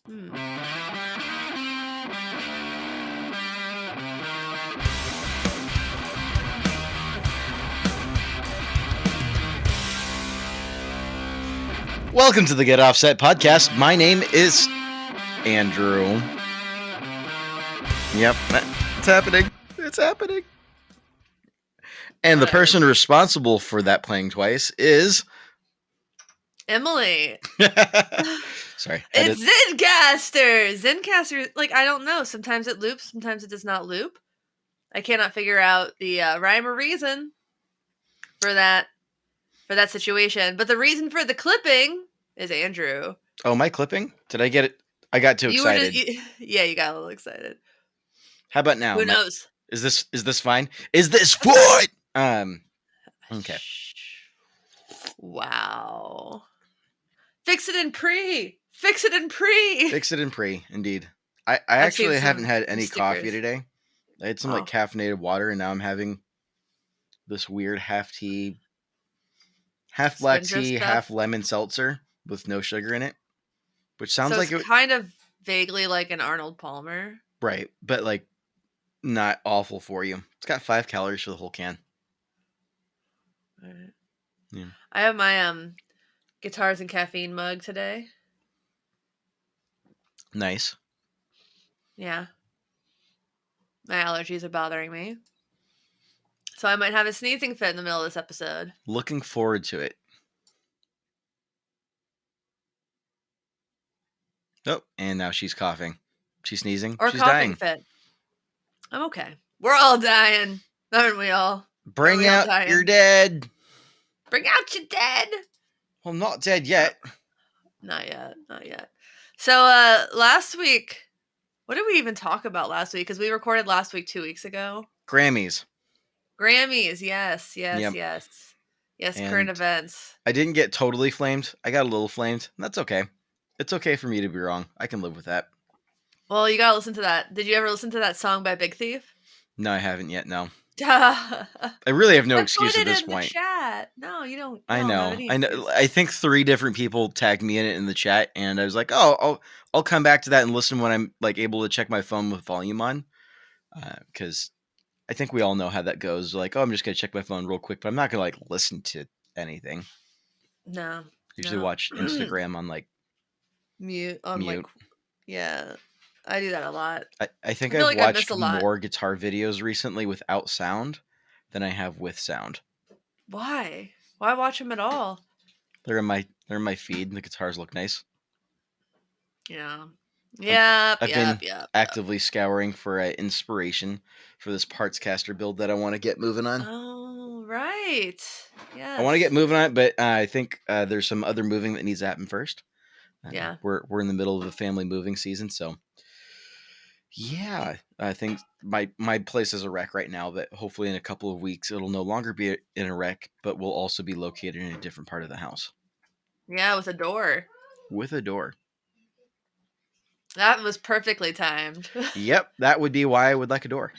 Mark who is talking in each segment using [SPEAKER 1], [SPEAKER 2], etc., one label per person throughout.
[SPEAKER 1] Hmm.
[SPEAKER 2] Welcome to the Get Offset podcast. My name is Andrew. Yep, it's happening. It's happening. And the person responsible for that playing twice is
[SPEAKER 1] Emily.
[SPEAKER 2] Sorry.
[SPEAKER 1] It's Zencaster. Zencaster, like, I don't know. Sometimes it loops, sometimes it does not loop. I cannot figure out the rhyme or reason for that situation. But the reason for the clipping is Andrew.
[SPEAKER 2] Oh, my clipping? Did I get it? I got too excited.
[SPEAKER 1] Yeah, you got a little excited.
[SPEAKER 2] How about now?
[SPEAKER 1] Who knows?
[SPEAKER 2] Is this fine? Is this fine? Okay.
[SPEAKER 1] Wow. Fix it in pre. Fix it in pre.
[SPEAKER 2] Fix it in pre, indeed. I actually haven't had any coffee today. I had some like caffeinated water, and now I'm having this weird half tea, half black tea, half lemon seltzer with no sugar in it, which sounds like
[SPEAKER 1] it's kind of vaguely like an Arnold Palmer.
[SPEAKER 2] Right, but like not awful for you. It's got 5 calories for the whole can.
[SPEAKER 1] Right.
[SPEAKER 2] Yeah.
[SPEAKER 1] I have my guitars and caffeine mug today.
[SPEAKER 2] Nice.
[SPEAKER 1] Yeah. My allergies are bothering me. So I might have a sneezing fit in the middle of this episode.
[SPEAKER 2] Looking forward to it. Oh, and now she's coughing. She's sneezing.
[SPEAKER 1] Or
[SPEAKER 2] she's
[SPEAKER 1] coughing
[SPEAKER 2] dying.
[SPEAKER 1] Fit. I'm okay. We're all dying. Aren't we all?
[SPEAKER 2] Bring out your dead.
[SPEAKER 1] Bring out your dead.
[SPEAKER 2] Well, not dead yet.
[SPEAKER 1] Not yet. So last week, what did we even talk about last week? Because we recorded last week 2 weeks ago.
[SPEAKER 2] Grammys,
[SPEAKER 1] yes.
[SPEAKER 2] Yep.
[SPEAKER 1] Yes, and current events.
[SPEAKER 2] I didn't get totally flamed. I got a little flamed. That's okay. It's okay for me to be wrong. I can live with that.
[SPEAKER 1] Well, you gotta listen to that. Did you ever listen to that song by Big Thief?
[SPEAKER 2] No, I haven't yet, no. I really have no excuse at this point.
[SPEAKER 1] Chat. No, you don't.
[SPEAKER 2] I know. I think 3 different people tagged me in it in the chat, and I was like, "Oh, I'll come back to that and listen when I'm like able to check my phone with volume on," because I think we all know how that goes. Like, oh, I'm just gonna check my phone real quick, but I'm not gonna like listen to anything.
[SPEAKER 1] No.
[SPEAKER 2] Usually watch Instagram on like
[SPEAKER 1] mute. Like, yeah. I do that a lot.
[SPEAKER 2] I think I've watched more guitar videos recently without sound than I have with sound.
[SPEAKER 1] Why? Why watch them at all?
[SPEAKER 2] They're in my feed. The guitars look nice.
[SPEAKER 1] Yeah. I've
[SPEAKER 2] been actively scouring for inspiration for this parts caster build that I want to get moving on.
[SPEAKER 1] Oh, right. Yeah.
[SPEAKER 2] I want to get moving on it, but I think there's some other moving that needs to happen first.
[SPEAKER 1] Yeah.
[SPEAKER 2] We're in the middle of a family moving season, so yeah, I think my place is a wreck right now, but hopefully in a couple of weeks it'll no longer be in a wreck, but will also be located in a different part of the house.
[SPEAKER 1] Yeah, with a door.
[SPEAKER 2] With a door.
[SPEAKER 1] That was perfectly timed.
[SPEAKER 2] Yep, that would be why I would like a door.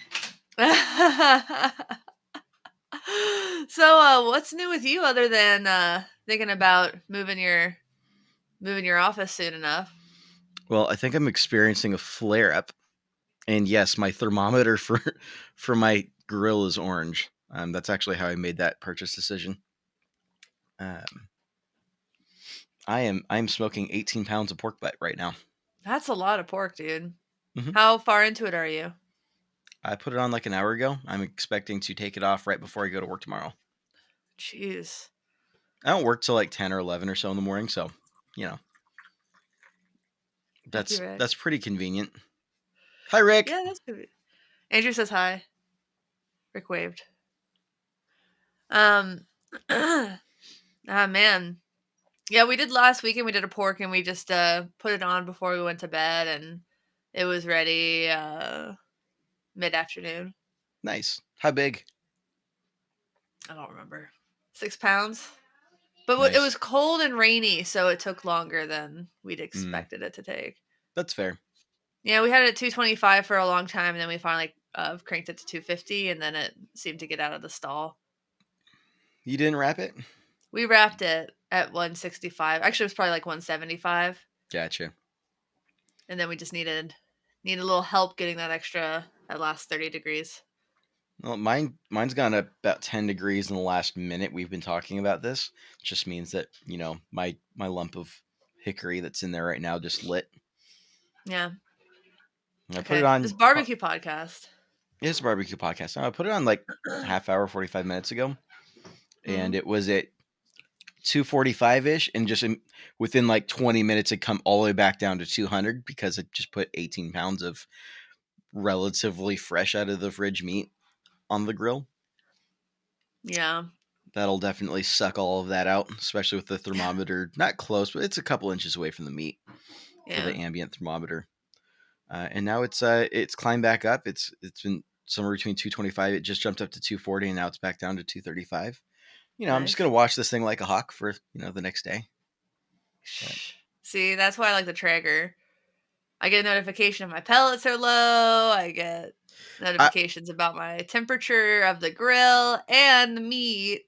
[SPEAKER 1] So, what's new with you other than thinking about moving your office soon enough?
[SPEAKER 2] Well, I think I'm experiencing a flare up. And yes, my thermometer for my grill is orange. That's actually how I made that purchase decision. I'm smoking 18 pounds of pork butt right now.
[SPEAKER 1] That's a lot of pork, dude. Mm-hmm. How far into it are you?
[SPEAKER 2] I put it on like an hour ago. I'm expecting to take it off right before I go to work tomorrow.
[SPEAKER 1] Jeez.
[SPEAKER 2] I don't work till like 10 or 11 or so in the morning, so, you know. That's pretty convenient. Hi, Rick.
[SPEAKER 1] Yeah, that's good. Andrew says hi. Rick waved. Man. Yeah, we did last weekend. We did a pork and we just put it on before we went to bed, and it was ready mid-afternoon.
[SPEAKER 2] Nice. How big?
[SPEAKER 1] I don't remember. 6 pounds. But nice. It was cold and rainy, so it took longer than we'd expected it to take.
[SPEAKER 2] That's fair.
[SPEAKER 1] Yeah, we had it at 225 for a long time, and then we finally cranked it to 250, and then it seemed to get out of the stall.
[SPEAKER 2] You didn't wrap it?
[SPEAKER 1] We wrapped it at 165. Actually, it was probably like 175.
[SPEAKER 2] Gotcha.
[SPEAKER 1] and then we just needed a little help getting that last 30 degrees.
[SPEAKER 2] Well, mine's gone up about 10 degrees in the last minute we've been talking about this. It just means that, my lump of hickory that's in there right now just lit.
[SPEAKER 1] Yeah.
[SPEAKER 2] I put it
[SPEAKER 1] Okay.
[SPEAKER 2] on.
[SPEAKER 1] This barbecue podcast.
[SPEAKER 2] It's a barbecue podcast. I put it on like half hour, 45 minutes ago, and it was at 245 ish, and just within like 20 minutes, it come all the way back down to 200 because it just put 18 pounds of relatively fresh out of the fridge meat on the grill.
[SPEAKER 1] Yeah.
[SPEAKER 2] That'll definitely suck all of that out, especially with the thermometer not close, but it's a couple inches away from the meat for the ambient thermometer. And now it's climbed back up. It's been somewhere between 225. It just jumped up to 240, and now it's back down to 235. I'm just
[SPEAKER 1] Nice.
[SPEAKER 2] gonna watch this thing like a hawk for the next day. But
[SPEAKER 1] See, that's why I like the Traeger. I get a notification if my pellets are low. I get notifications about my temperature of the grill and the meat.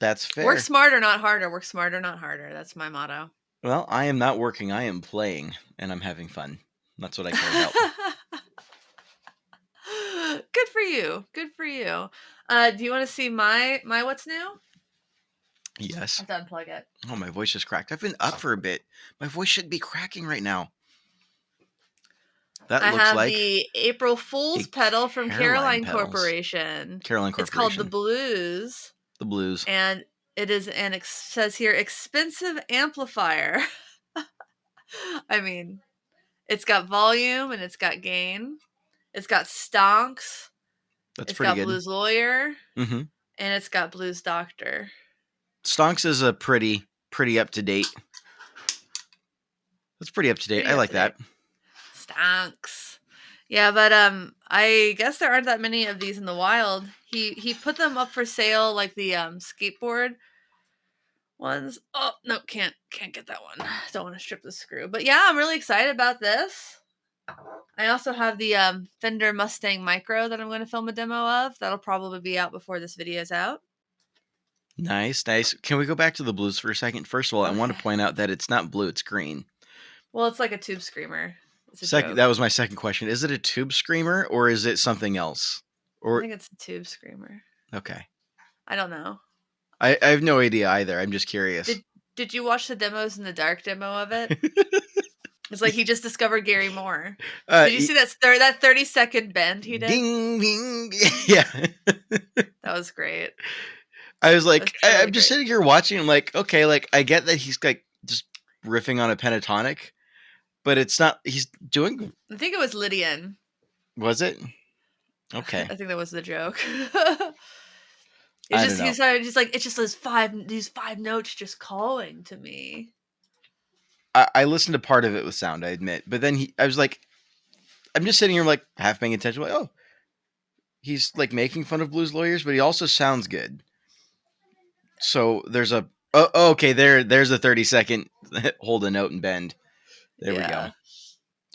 [SPEAKER 2] That's fair.
[SPEAKER 1] Work smarter, not harder. Work smarter, not harder. That's my motto.
[SPEAKER 2] Well, I am not working. I am playing, and I'm having fun. That's what I care about.
[SPEAKER 1] Good for you. Good for you. Do you want to see my what's new?
[SPEAKER 2] Yes.
[SPEAKER 1] I have to unplug it.
[SPEAKER 2] Oh, my voice just cracked. I've been up for a bit. My voice shouldn't be cracking right now.
[SPEAKER 1] I have the April Fool's pedal from Caroline Corporation.
[SPEAKER 2] Caroline Corporation.
[SPEAKER 1] It's called the Blues.
[SPEAKER 2] The Blues.
[SPEAKER 1] And it is says here expensive amplifier. I mean, it's got volume and it's got gain. It's got stonks.
[SPEAKER 2] That's
[SPEAKER 1] it's
[SPEAKER 2] pretty
[SPEAKER 1] got
[SPEAKER 2] good.
[SPEAKER 1] Blues Lawyer.
[SPEAKER 2] Mm-hmm.
[SPEAKER 1] And it's got Blues Doctor.
[SPEAKER 2] Stonks is a pretty up to date. That's pretty up to date. I like that.
[SPEAKER 1] Stonks. Yeah, but I guess there aren't that many of these in the wild. He put them up for sale, like the skateboard ones. Oh no, can't get that one. Don't want to strip the screw. But yeah, I'm really excited about this. I also have the Fender Mustang Micro that I'm going to film a demo of. That'll probably be out before this video is out.
[SPEAKER 2] Nice. Can we go back to the Blues for a second? First of all, I want to point out that it's not blue; it's green.
[SPEAKER 1] Well, it's like a tube screamer.
[SPEAKER 2] That was my second question. Is it a tube screamer or is it something else? Or
[SPEAKER 1] I think it's a tube screamer.
[SPEAKER 2] Okay.
[SPEAKER 1] I don't know.
[SPEAKER 2] I have no idea either. I'm just curious.
[SPEAKER 1] Did you watch the Demos in the Dark demo of it? It's like he just discovered Gary Moore. Did you see that 30-second bend he did?
[SPEAKER 2] Ding, ding. Yeah.
[SPEAKER 1] That was great.
[SPEAKER 2] I was like, I'm just sitting here watching. I'm like, okay, like I get that he's like just riffing on a pentatonic, but it's not. He's doing.
[SPEAKER 1] I think it was Lydian.
[SPEAKER 2] Was it? Okay.
[SPEAKER 1] I think that was the joke.
[SPEAKER 2] He's
[SPEAKER 1] just like it's just these five notes just calling to me.
[SPEAKER 2] I listened to part of it with sound, I admit, but then I was like, I'm just sitting here like half paying attention. Like, oh, he's like making fun of blues lawyers, but he also sounds good. So there's okay, there's a 30-second hold a note and bend. There we go.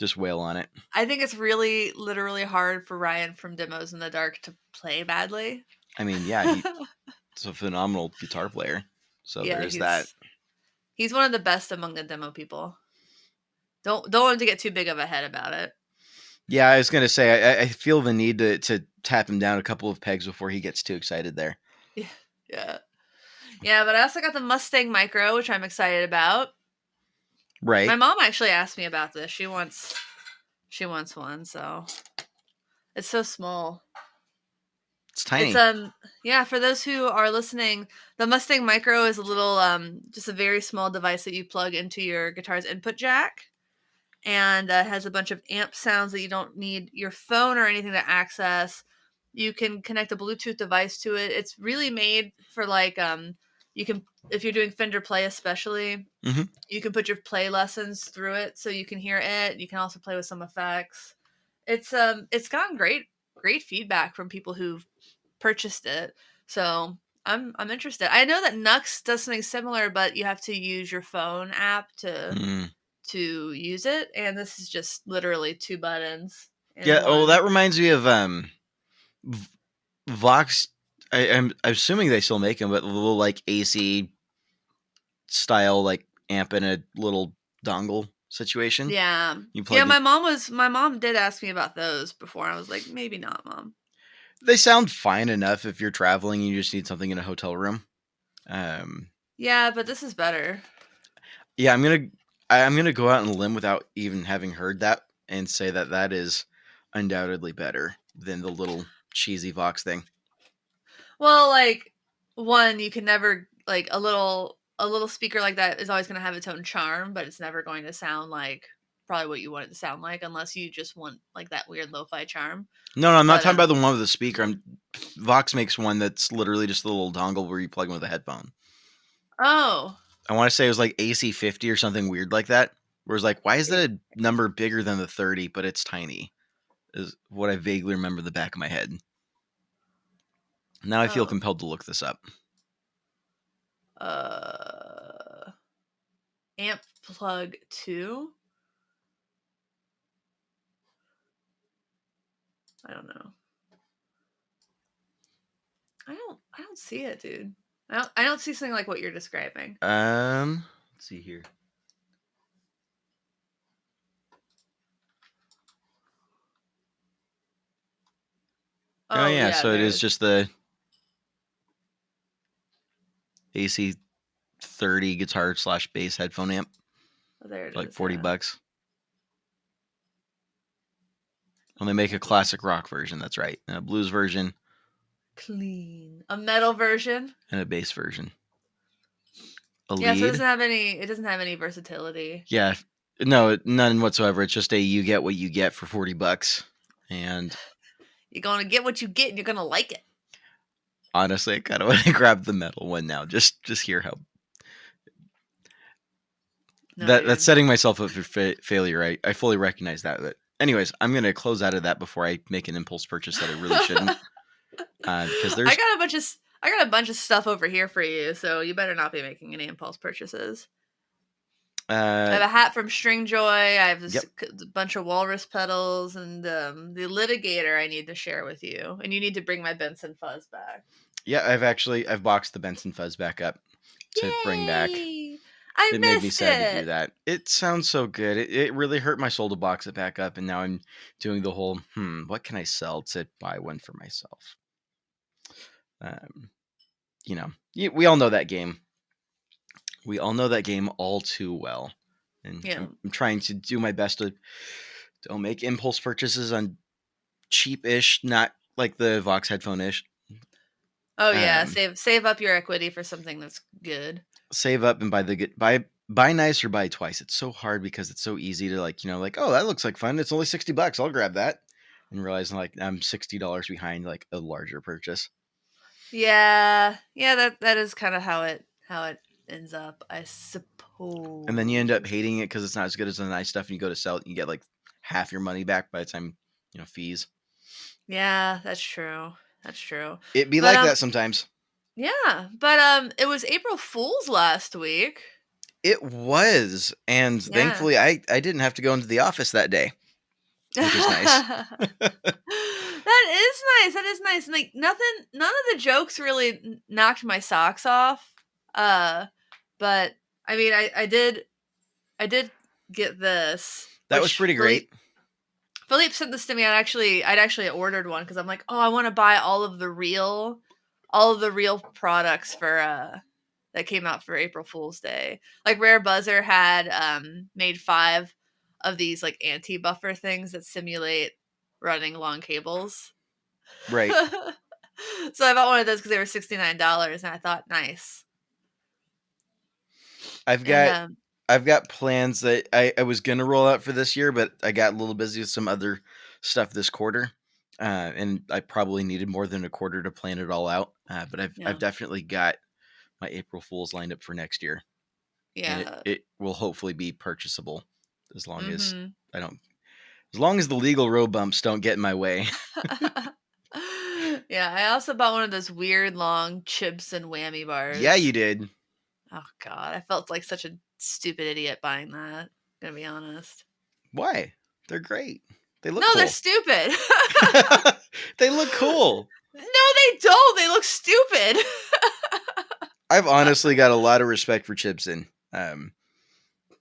[SPEAKER 2] Just wail on it.
[SPEAKER 1] I think it's really literally hard for Ryan from Demos in the Dark to play badly.
[SPEAKER 2] I mean, yeah, he's a phenomenal guitar player. So there's that.
[SPEAKER 1] He's one of the best among the demo people. Don't want him to get too big of a head about it.
[SPEAKER 2] Yeah, I was gonna say I feel the need to tap him down a couple of pegs before he gets too excited there.
[SPEAKER 1] Yeah, but I also got the Mustang Micro, which I'm excited about.
[SPEAKER 2] Right.
[SPEAKER 1] My mom actually asked me about this. She wants one, so it's so small.
[SPEAKER 2] It's tiny.
[SPEAKER 1] It's for those who are listening, the Mustang Micro is a little just a very small device that you plug into your guitar's input jack, and has a bunch of amp sounds that you don't need your phone or anything to access. You can connect a Bluetooth device to it. It's really made for like you can, if you're doing Fender Play especially, you can put your play lessons through it so you can hear it. You can also play with some effects. It's gotten great feedback from people who've purchased it. So I'm interested. I know that Nux does something similar, but you have to use your phone app to use it, and this is just literally 2 buttons.
[SPEAKER 2] Yeah. Oh, that reminds me of Vox. I'm assuming they still make them, but the little like AC style like amp in a little dongle. situation.
[SPEAKER 1] Yeah.
[SPEAKER 2] You
[SPEAKER 1] Yeah,
[SPEAKER 2] plug in.
[SPEAKER 1] my mom did ask me about those before. I was like, maybe not, Mom.
[SPEAKER 2] They sound fine enough if you're traveling and you just need something in a hotel room.
[SPEAKER 1] Yeah, but this is better.
[SPEAKER 2] Yeah, I'm gonna go out on a limb without even having heard that and say that that is undoubtedly better than the little cheesy Vox thing.
[SPEAKER 1] Well, like one, you can never like a little speaker like that is always going to have its own charm, but it's never going to sound like probably what you want it to sound like unless you just want like that weird lo-fi charm.
[SPEAKER 2] No, I'm not
[SPEAKER 1] But
[SPEAKER 2] talking about the one with the speaker. Vox makes one that's literally just a little dongle where you plug in with a headphone.
[SPEAKER 1] oh,
[SPEAKER 2] I want to say it was like AC50 or something weird like that. Where it's like, why is that a number bigger than the 30, but it's tiny? Is what I vaguely remember in the back of my head. Now I feel
[SPEAKER 1] oh,
[SPEAKER 2] compelled to look this up.
[SPEAKER 1] uh, amp plug 2. I don't know. I don't see it, dude. I don't see something like what you're describing.
[SPEAKER 2] Let's see here. Oh
[SPEAKER 1] Oh
[SPEAKER 2] yeah,
[SPEAKER 1] yeah,
[SPEAKER 2] so it is
[SPEAKER 1] there's
[SPEAKER 2] just the AC 30 guitar / bass headphone amp
[SPEAKER 1] there it
[SPEAKER 2] for like
[SPEAKER 1] is.
[SPEAKER 2] 40
[SPEAKER 1] Yeah.
[SPEAKER 2] bucks. Well, they make a classic rock version, that's right, and a blues version,
[SPEAKER 1] Clean. A metal version?
[SPEAKER 2] and a bass version. A
[SPEAKER 1] Yeah, so
[SPEAKER 2] lead?
[SPEAKER 1] it doesn't have any versatility.
[SPEAKER 2] Yeah, no, none whatsoever. It's just a you get what you get for 40 bucks. And
[SPEAKER 1] You're gonna get what you get and you're gonna like it.
[SPEAKER 2] honestly, I kind of want to grab the metal one now. Just hear how
[SPEAKER 1] No,
[SPEAKER 2] that's
[SPEAKER 1] dude.
[SPEAKER 2] setting myself up for failure. I fully recognize that. But anyways, I'm gonna close out of that before I make an impulse purchase that I really shouldn't. Because there's
[SPEAKER 1] I got a bunch of stuff over here for you, so you better not be making any impulse purchases. I have a hat from Stringjoy. I have
[SPEAKER 2] yep.
[SPEAKER 1] a bunch of walrus pedals and the litigator I need to share with you. And you need to bring my Benson fuzz back.
[SPEAKER 2] Yeah, I've boxed the Benson Fuzz back up to bring back.
[SPEAKER 1] Yay! I
[SPEAKER 2] It made me
[SPEAKER 1] missed
[SPEAKER 2] sad to do
[SPEAKER 1] it.
[SPEAKER 2] that. It sounds so good. It really hurt my soul to box it back up, and now I'm doing the whole what can I sell to buy one for myself? Um, we all know that game. We all know that game all too well, and
[SPEAKER 1] Yeah.
[SPEAKER 2] I'm trying to do my best to don't make impulse purchases on cheap-ish, not like the Vox headphone-ish.
[SPEAKER 1] Oh yeah,
[SPEAKER 2] Um,
[SPEAKER 1] save up your equity for something that's good.
[SPEAKER 2] Save up and buy nice or buy twice. It's so hard because it's so easy to like oh, that looks like fun. It's only $60. I'll grab that, and realizing like I'm $60 behind like a larger purchase.
[SPEAKER 1] Yeah, that is kind of how it ends up, I suppose.
[SPEAKER 2] And then you end up hating it because it's not as good as the nice stuff, and you go to sell it, and you get like half your money back by the time fees.
[SPEAKER 1] Yeah, that's true. That's true.
[SPEAKER 2] It be
[SPEAKER 1] But
[SPEAKER 2] like that sometimes.
[SPEAKER 1] yeah, but it was April Fool's last week.
[SPEAKER 2] It was, and
[SPEAKER 1] Yeah.
[SPEAKER 2] thankfully I didn't have to go into the office that day, which is nice.
[SPEAKER 1] That is nice. That is nice. Like none of the jokes really knocked my socks off. But I mean, I did get this,
[SPEAKER 2] That was
[SPEAKER 1] which
[SPEAKER 2] pretty great.
[SPEAKER 1] Philippe sent this to me. I'd actually ordered one because I'm like, oh, I want to buy all of the real products for that came out for April Fool's Day. Like Rare Buzzer had made 5 of these like anti-buffer things that simulate running long cables.
[SPEAKER 2] Right.
[SPEAKER 1] So I bought one of those because they were $69, and I thought, nice.
[SPEAKER 2] I've
[SPEAKER 1] And
[SPEAKER 2] got plans that I was gonna roll out for this year, but I got a little busy with some other stuff this quarter, and I probably needed more than a quarter to plan it all out. But I've definitely got my April Fools lined up for next year, and
[SPEAKER 1] yeah,
[SPEAKER 2] it will hopefully be purchasable as long as
[SPEAKER 1] mm-hmm.
[SPEAKER 2] as long as the legal road bumps don't get in my way.
[SPEAKER 1] Yeah, I also bought one of those weird long chips and whammy bars.
[SPEAKER 2] Yeah, you did.
[SPEAKER 1] Oh god, I felt like such a stupid idiot buying that. Gonna be honest.
[SPEAKER 2] Why? They're great. They look
[SPEAKER 1] No,
[SPEAKER 2] cool.
[SPEAKER 1] they're stupid.
[SPEAKER 2] They look cool.
[SPEAKER 1] No, they don't. They look stupid.
[SPEAKER 2] I've honestly got a lot of respect for Chipson.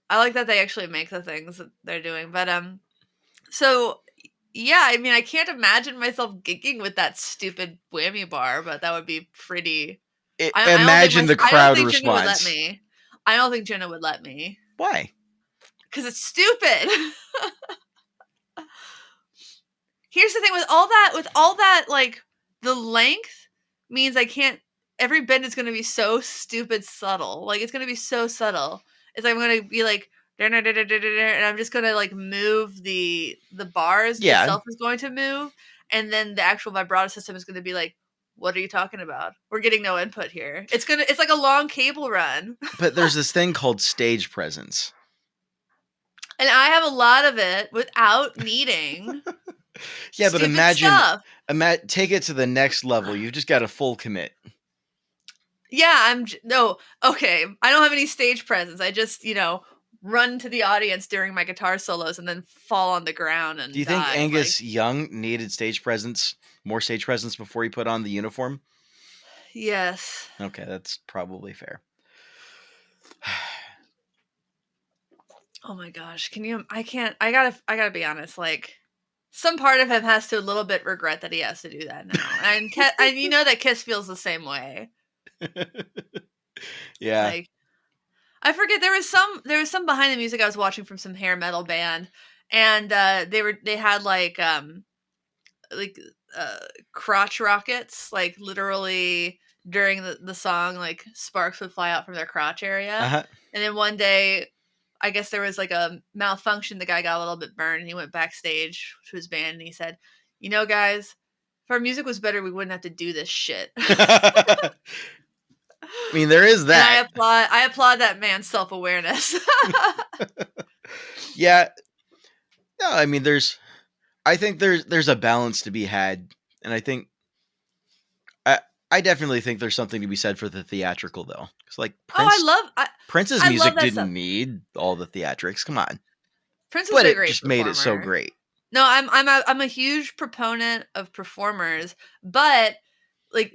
[SPEAKER 1] I like that they actually make the things that they're doing. But so yeah, I mean, I can't imagine myself gigging with that stupid whammy bar, but that would be pretty. I don't think
[SPEAKER 2] Imagine the
[SPEAKER 1] I don't
[SPEAKER 2] crowd
[SPEAKER 1] think Jenna would let
[SPEAKER 2] response.
[SPEAKER 1] me. I don't think Jenna would let me
[SPEAKER 2] Why?
[SPEAKER 1] because it's stupid. Here's the thing with all that, like the length means I can't. Every bend is going to be so stupid subtle. Like it's going to be so subtle. It's like I'm going to be like, and I'm just going to like move the bars
[SPEAKER 2] Yeah,
[SPEAKER 1] itself is going to move, and then the actual vibrato system is going to be like, what are you talking about? We're getting no input here. It's like a long cable run,
[SPEAKER 2] but there's this thing called stage presence.
[SPEAKER 1] and I have a lot of it without needing
[SPEAKER 2] Yeah, but
[SPEAKER 1] stupid stuff.
[SPEAKER 2] take it to the next level. You've just got a full commit.
[SPEAKER 1] Yeah, no, okay. I don't have any stage presence. I just, run to the audience during my guitar solos and then fall on the ground
[SPEAKER 2] Do
[SPEAKER 1] and
[SPEAKER 2] you think
[SPEAKER 1] die. Like,
[SPEAKER 2] Angus Young needed more stage presence before he put on the uniform?
[SPEAKER 1] yes.
[SPEAKER 2] Okay, that's probably fair.
[SPEAKER 1] Oh my gosh. I can't, I gotta be honest. Like, some part of him has to a little bit regret that he has to do that now. And you know that Kiss feels the same way.
[SPEAKER 2] Yeah.
[SPEAKER 1] Like, I forget there was some behind the music I was watching from some hair metal band, and they had like uh crotch rockets, like literally during the song, like sparks would fly out from their crotch area.
[SPEAKER 2] Uh-huh.
[SPEAKER 1] And then one day, I guess there was like a malfunction, the guy got a little bit burned, and he went backstage to his band and he said, guys, if our music was better we wouldn't have to do this shit.
[SPEAKER 2] I mean, there is
[SPEAKER 1] And
[SPEAKER 2] that.
[SPEAKER 1] I applaud that man's self-awareness.
[SPEAKER 2] Yeah. No, I mean, I think there's a balance to be had, and I I definitely think there's something to be said for the theatrical though. Cuz like
[SPEAKER 1] Oh,
[SPEAKER 2] Prince's
[SPEAKER 1] I love
[SPEAKER 2] music
[SPEAKER 1] that stuff.
[SPEAKER 2] didn't need all the theatrics. Come on.
[SPEAKER 1] Prince was
[SPEAKER 2] But
[SPEAKER 1] a
[SPEAKER 2] it
[SPEAKER 1] great
[SPEAKER 2] just made it so
[SPEAKER 1] performer.
[SPEAKER 2] great.
[SPEAKER 1] No, I'm a huge proponent of performers, but like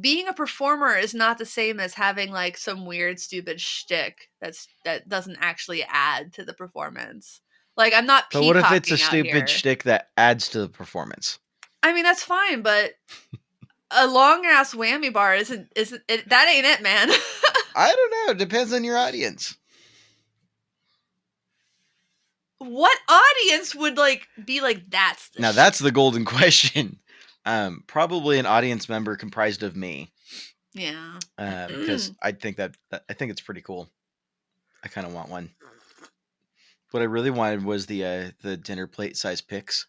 [SPEAKER 1] being a performer is not the same as having like some weird stupid shtick that doesn't actually add to the performance. Like I'm not
[SPEAKER 2] But what if it's a
[SPEAKER 1] peacocking out
[SPEAKER 2] stupid
[SPEAKER 1] here.
[SPEAKER 2] shtick that adds to the performance?
[SPEAKER 1] I mean that's fine, but a long ass whammy bar isn't it, that ain't it, man.
[SPEAKER 2] I don't know. It depends on your audience.
[SPEAKER 1] What audience would like be like that's the
[SPEAKER 2] Now
[SPEAKER 1] shit?
[SPEAKER 2] that's the golden question. Probably an audience member comprised of me,
[SPEAKER 1] Yeah.
[SPEAKER 2] because I think that I think it's pretty cool. I kind of want one. What I really wanted was the dinner plate size pics.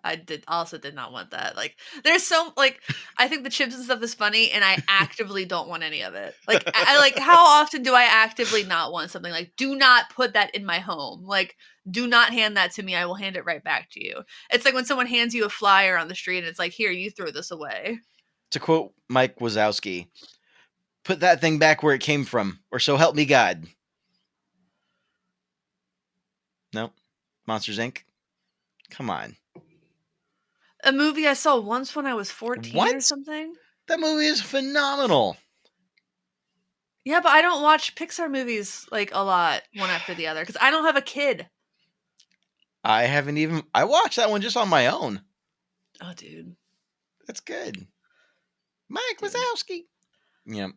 [SPEAKER 1] I did not want that. Like, there's so like, I think the chips and stuff is funny, and I actively don't want any of it. Like, I like how often do I actively not want something? Like, do not put that in my home. Like, do not hand that to me. I will hand it right back to you. It's like when someone hands you a flyer on the street, and it's like, here, you throw this away.
[SPEAKER 2] To quote Mike Wazowski, "Put that thing back where it came from, or so help me God." Nope. Monsters Inc. Come on.
[SPEAKER 1] A movie I saw once when I was 14 or
[SPEAKER 2] What?
[SPEAKER 1] something.
[SPEAKER 2] That movie is phenomenal.
[SPEAKER 1] Yeah, but I don't watch Pixar movies like a lot, one after the other, because I don't have a kid.
[SPEAKER 2] I watched that one just on my own.
[SPEAKER 1] Oh, dude.
[SPEAKER 2] That's good. Mike
[SPEAKER 1] Dude.
[SPEAKER 2] Wazowski. Yep.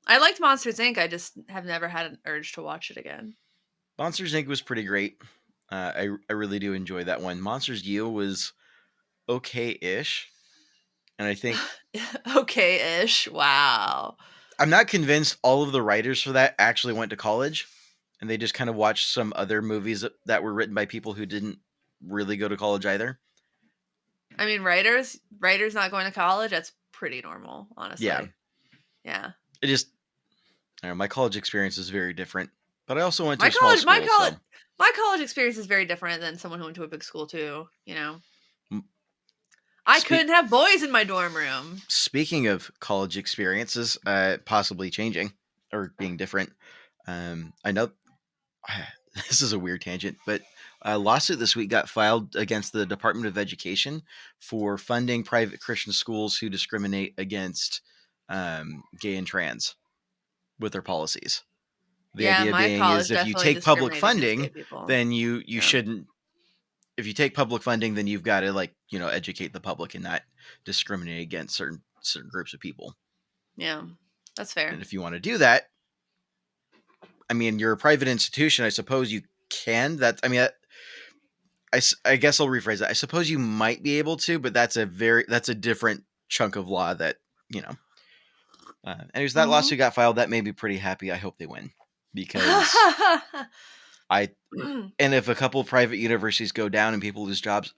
[SPEAKER 1] I liked Monsters Inc. I just have never had an urge to watch it again.
[SPEAKER 2] Monsters Inc. was pretty great. I really do enjoy that one. Monsters U was okay-ish, and I think
[SPEAKER 1] Okay-ish. Wow.
[SPEAKER 2] I'm not convinced all of the writers for that actually went to college, and they just kind of watched some other movies that were written by people who didn't really go to college either.
[SPEAKER 1] I mean, writers not going to college, that's pretty normal, honestly.
[SPEAKER 2] Yeah,
[SPEAKER 1] Yeah.
[SPEAKER 2] it just I don't know, my college experience is very different, but I also went to
[SPEAKER 1] My
[SPEAKER 2] a small
[SPEAKER 1] college my
[SPEAKER 2] school,
[SPEAKER 1] college
[SPEAKER 2] so
[SPEAKER 1] my college experience is very different than someone who went to a big school too, you know.
[SPEAKER 2] M-
[SPEAKER 1] I
[SPEAKER 2] Spe-
[SPEAKER 1] couldn't have boys in my dorm room.
[SPEAKER 2] speaking of college experiences, possibly changing or being different, I know this is a weird tangent, but a lawsuit this week got filed against the Department of Education for funding private Christian schools who discriminate against gay and trans with their policies. The
[SPEAKER 1] Yeah,
[SPEAKER 2] idea
[SPEAKER 1] my
[SPEAKER 2] being is
[SPEAKER 1] college
[SPEAKER 2] if you
[SPEAKER 1] definitely
[SPEAKER 2] take public
[SPEAKER 1] discriminated against gay
[SPEAKER 2] funding,
[SPEAKER 1] people.
[SPEAKER 2] then you
[SPEAKER 1] Yeah.
[SPEAKER 2] shouldn't. If you take public funding, then you've got to educate the public and not discriminate against certain groups of people.
[SPEAKER 1] Yeah. That's fair.
[SPEAKER 2] And if you want to do that, I mean, you're a private institution. I suppose you can. That I mean, I guess I'll rephrase that. I suppose you might be able to, but that's a different chunk of law that you know. Anyways, that
[SPEAKER 1] Mhm.
[SPEAKER 2] lawsuit got filed. That made me pretty happy. I hope they win because I and if a couple of private universities go down and people lose jobs,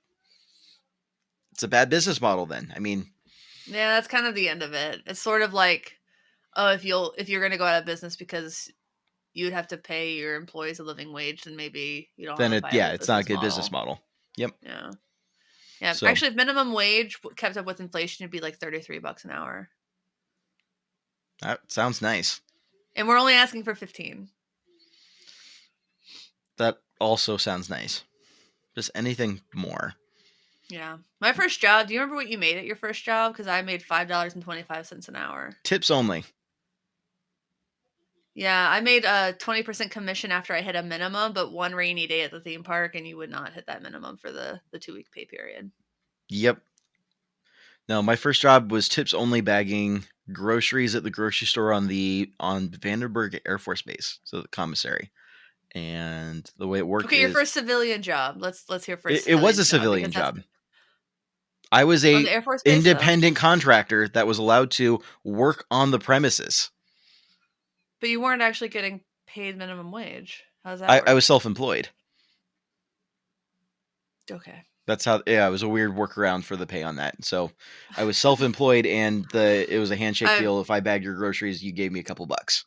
[SPEAKER 2] it's a bad business model. Then I mean,
[SPEAKER 1] Yeah, that's kind of the end of it. It's sort of like, oh, if you're going to go out of business because you would have to pay your employees a living wage, then maybe you don't have a viable
[SPEAKER 2] it's not a
[SPEAKER 1] business
[SPEAKER 2] good business
[SPEAKER 1] model.
[SPEAKER 2] model. Yep.
[SPEAKER 1] Yeah. Yeah.
[SPEAKER 2] So
[SPEAKER 1] Actually, if minimum wage kept up with inflation, it'd be like $33 an hour.
[SPEAKER 2] that sounds nice.
[SPEAKER 1] And we're only asking for 15.
[SPEAKER 2] That also sounds nice. Just anything more.
[SPEAKER 1] Yeah. My first job, do you remember what you made at your first job? Because I made $5.25 an hour.
[SPEAKER 2] Tips only.
[SPEAKER 1] Yeah, I made a 20% commission after I hit a minimum, but one rainy day at the theme park, and you would not hit that minimum for the 2-week pay period.
[SPEAKER 2] Yep. No, my first job was tips only bagging groceries at the grocery store on Vandenberg Air Force Base, so the commissary. And the way it worked
[SPEAKER 1] Okay, your
[SPEAKER 2] is
[SPEAKER 1] first civilian job. Let's hear first
[SPEAKER 2] it was a
[SPEAKER 1] civilian job because
[SPEAKER 2] civilian
[SPEAKER 1] that's
[SPEAKER 2] job. I was
[SPEAKER 1] on
[SPEAKER 2] a
[SPEAKER 1] the Air Force Base. Oh,
[SPEAKER 2] independent contractor that was allowed to work on the premises.
[SPEAKER 1] but you weren't actually getting paid minimum wage. How does that
[SPEAKER 2] I
[SPEAKER 1] work?
[SPEAKER 2] was self-employed.
[SPEAKER 1] Okay.
[SPEAKER 2] That's how. Yeah, it was a weird workaround for the pay on that. So I was self-employed, and it was a handshake
[SPEAKER 1] I'm
[SPEAKER 2] deal. If I bagged your groceries, you gave me a couple bucks.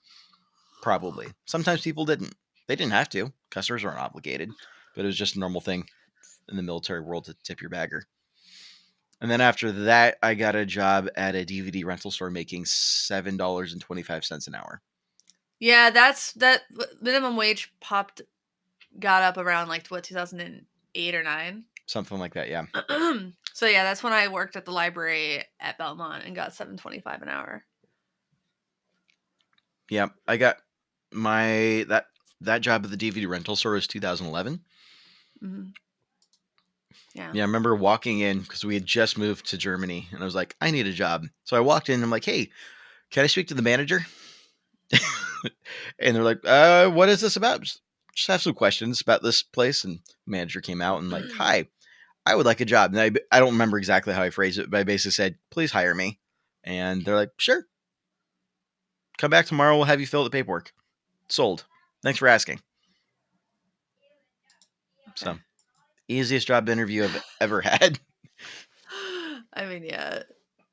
[SPEAKER 2] Probably. Sometimes people didn't. They didn't have to. Customers weren't obligated, but it was just a normal thing in the military world to tip your bagger. And then after that, I got a job at a DVD rental store making $7.25 an hour.
[SPEAKER 1] yeah, that minimum wage got up around like what 2008 or 9.
[SPEAKER 2] Something like that, yeah.
[SPEAKER 1] So yeah, that's when I worked at the library at Belmont and got $7.25 an hour.
[SPEAKER 2] Yeah, I got my that job at the DVD rental store was 2011.
[SPEAKER 1] Mm-hmm. Yeah.
[SPEAKER 2] Yeah, I remember walking in because we had just moved to Germany, and I was like, I need a job. So I walked in, and I'm like, hey, can I speak to the manager? And they're like, what is this about? Just have some questions about this place. And the manager came out and like, hi, I would like a job. And I don't remember exactly how I phrased it, but I basically said, please hire me. And they're like, sure. Come back tomorrow. We'll have you fill out the paperwork. Sold. Thanks for asking.
[SPEAKER 1] Okay.
[SPEAKER 2] So, easiest job interview I've ever had.
[SPEAKER 1] I mean, yeah.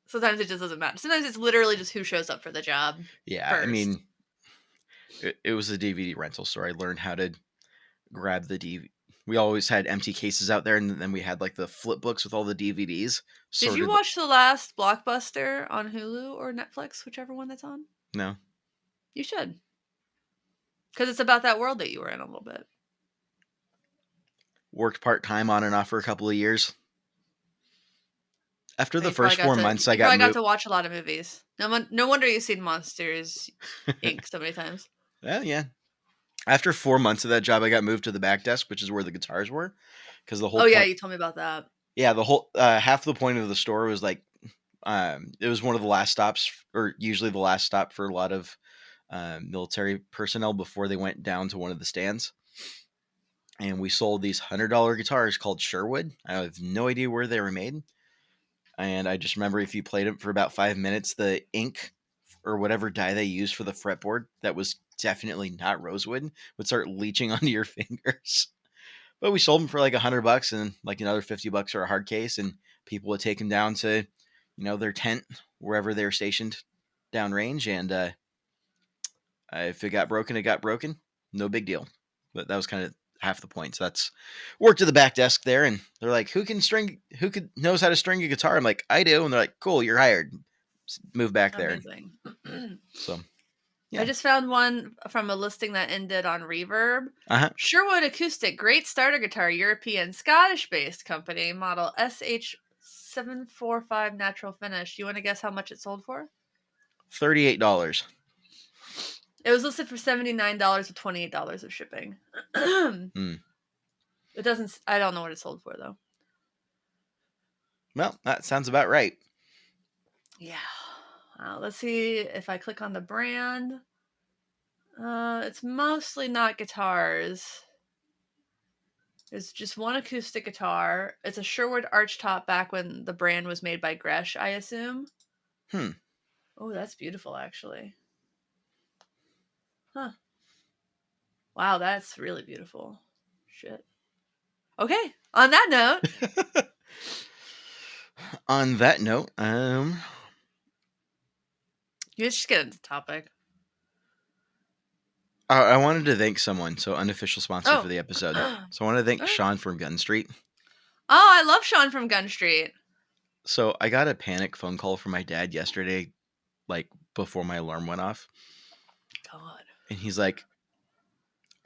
[SPEAKER 1] Sometimes it just doesn't matter. Sometimes it's literally just who shows up for the job.
[SPEAKER 2] Yeah,
[SPEAKER 1] first.
[SPEAKER 2] I mean, it was a DVD rental store. I learned how to grab the DVD. We always had empty cases out there, and then we had like the flip books with all the DVDs.
[SPEAKER 1] Did you watch the last Blockbuster on Hulu or Netflix, whichever one that's on?
[SPEAKER 2] No.
[SPEAKER 1] You should. Because it's about that world that you were in a little bit.
[SPEAKER 2] Worked part-time on and off for a couple of years. After the
[SPEAKER 1] You
[SPEAKER 2] first
[SPEAKER 1] probably
[SPEAKER 2] 4 months,
[SPEAKER 1] you
[SPEAKER 2] I got
[SPEAKER 1] probably got
[SPEAKER 2] moved.
[SPEAKER 1] to watch a lot of movies. No wonder you've seen Monsters Inc. so many times.
[SPEAKER 2] Well, yeah. After 4 months of that job, I got moved to the back desk, which is where the guitars were, because the whole
[SPEAKER 1] Oh yeah,
[SPEAKER 2] point,
[SPEAKER 1] you told me about that.
[SPEAKER 2] yeah, the whole half the point of the store was like, it was one of the last stops, or usually the last stop for a lot of military personnel before they went down to one of the stands. And we sold these $100 guitars called Sherwood. I have no idea where they were made. And I just remember if you played it for about 5 minutes, the ink or whatever dye they used for the fretboard that was definitely not rosewood would start leaching onto your fingers. But we sold them for like $100 and like another $50 for a hard case, and people would take them down to, their tent wherever they were stationed downrange. And if it got broken, it got broken. No big deal. But that was kind of half the point. So that's worked at the back desk there, and they're like, who knows how to string a guitar? I'm like, I do. And they're like, cool, you're hired. Move back there.
[SPEAKER 1] Amazing.
[SPEAKER 2] So yeah.
[SPEAKER 1] I just found one from a listing that ended on Reverb.
[SPEAKER 2] Uh-huh.
[SPEAKER 1] Sherwood Acoustic, great starter guitar, European, Scottish-based company, model SH745 natural finish. You want to guess how much it sold for?
[SPEAKER 2] $38.
[SPEAKER 1] It was listed for $79 with $28 of shipping.
[SPEAKER 2] Hmm.
[SPEAKER 1] It doesn't. I don't know what it sold for though.
[SPEAKER 2] Well, that sounds about right.
[SPEAKER 1] Yeah. Let's see if I click on the brand. It's mostly not guitars. There's just one acoustic guitar. It's a Sherwood archtop back when the brand was made by Gresh, I assume.
[SPEAKER 2] Hmm.
[SPEAKER 1] Oh, that's beautiful, actually. Huh. Wow, that's really beautiful. Shit. Okay. On that note,
[SPEAKER 2] On that note,
[SPEAKER 1] let's just get into the topic.
[SPEAKER 2] I wanted to thank someone, so unofficial sponsor for
[SPEAKER 1] Oh.
[SPEAKER 2] the episode. So I want to thank
[SPEAKER 1] Okay.
[SPEAKER 2] Sean from Gun Street.
[SPEAKER 1] Oh, I love Sean from Gun Street.
[SPEAKER 2] So I got a panic phone call from my dad yesterday, like before my alarm went off,
[SPEAKER 1] God.
[SPEAKER 2] and he's like,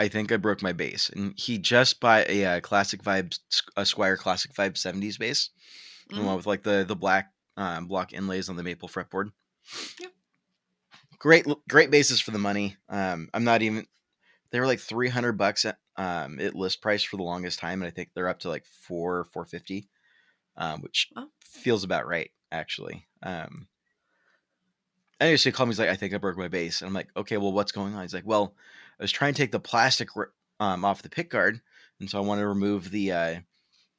[SPEAKER 2] "I think I broke my bass," and he just bought a classic vibes, a Squire classic vibe '70s bass, the one
[SPEAKER 1] Mm-hmm.
[SPEAKER 2] with like the black block inlays on the maple fretboard.
[SPEAKER 1] Yep.
[SPEAKER 2] Great bases for the money. I'm not even. They were like $300 at list price for the longest time, and I think they're up to like 450, which
[SPEAKER 1] Oh.
[SPEAKER 2] feels about right actually. Anyway, so he called me. He's like, "I think I broke my bass," and I'm like, "Okay, well, what's going on?" He's like, "Well, I was trying to take the plastic off the pick guard, and so I want to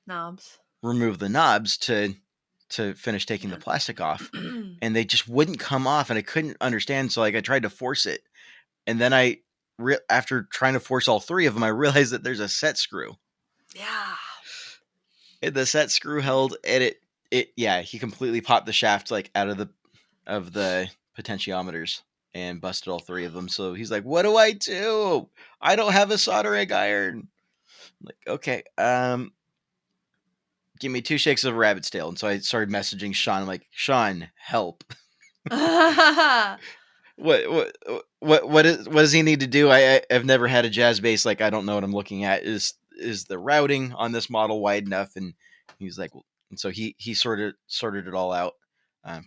[SPEAKER 1] Knobs.
[SPEAKER 2] remove the knobs to finish taking the
[SPEAKER 1] Man.
[SPEAKER 2] plastic off, and they just wouldn't come off, and I couldn't understand. So like I tried to force it, and then after trying to force all three of them, I realized that there's a set screw.
[SPEAKER 1] Yeah.
[SPEAKER 2] And the set screw held, and he completely popped the shaft like out of the potentiometers and busted all three of them. So he's like, "What do I do? I don't have a soldering iron." I'm like, "Okay, give me 2 shakes of a rabbit's tail." And so I started messaging Sean. I'm like, "Sean, help! What does he need to do? I've never had a jazz bass. Like, I don't know what I'm looking at. Is the routing on this model wide enough?" And he was like, well, and so he sorted it all out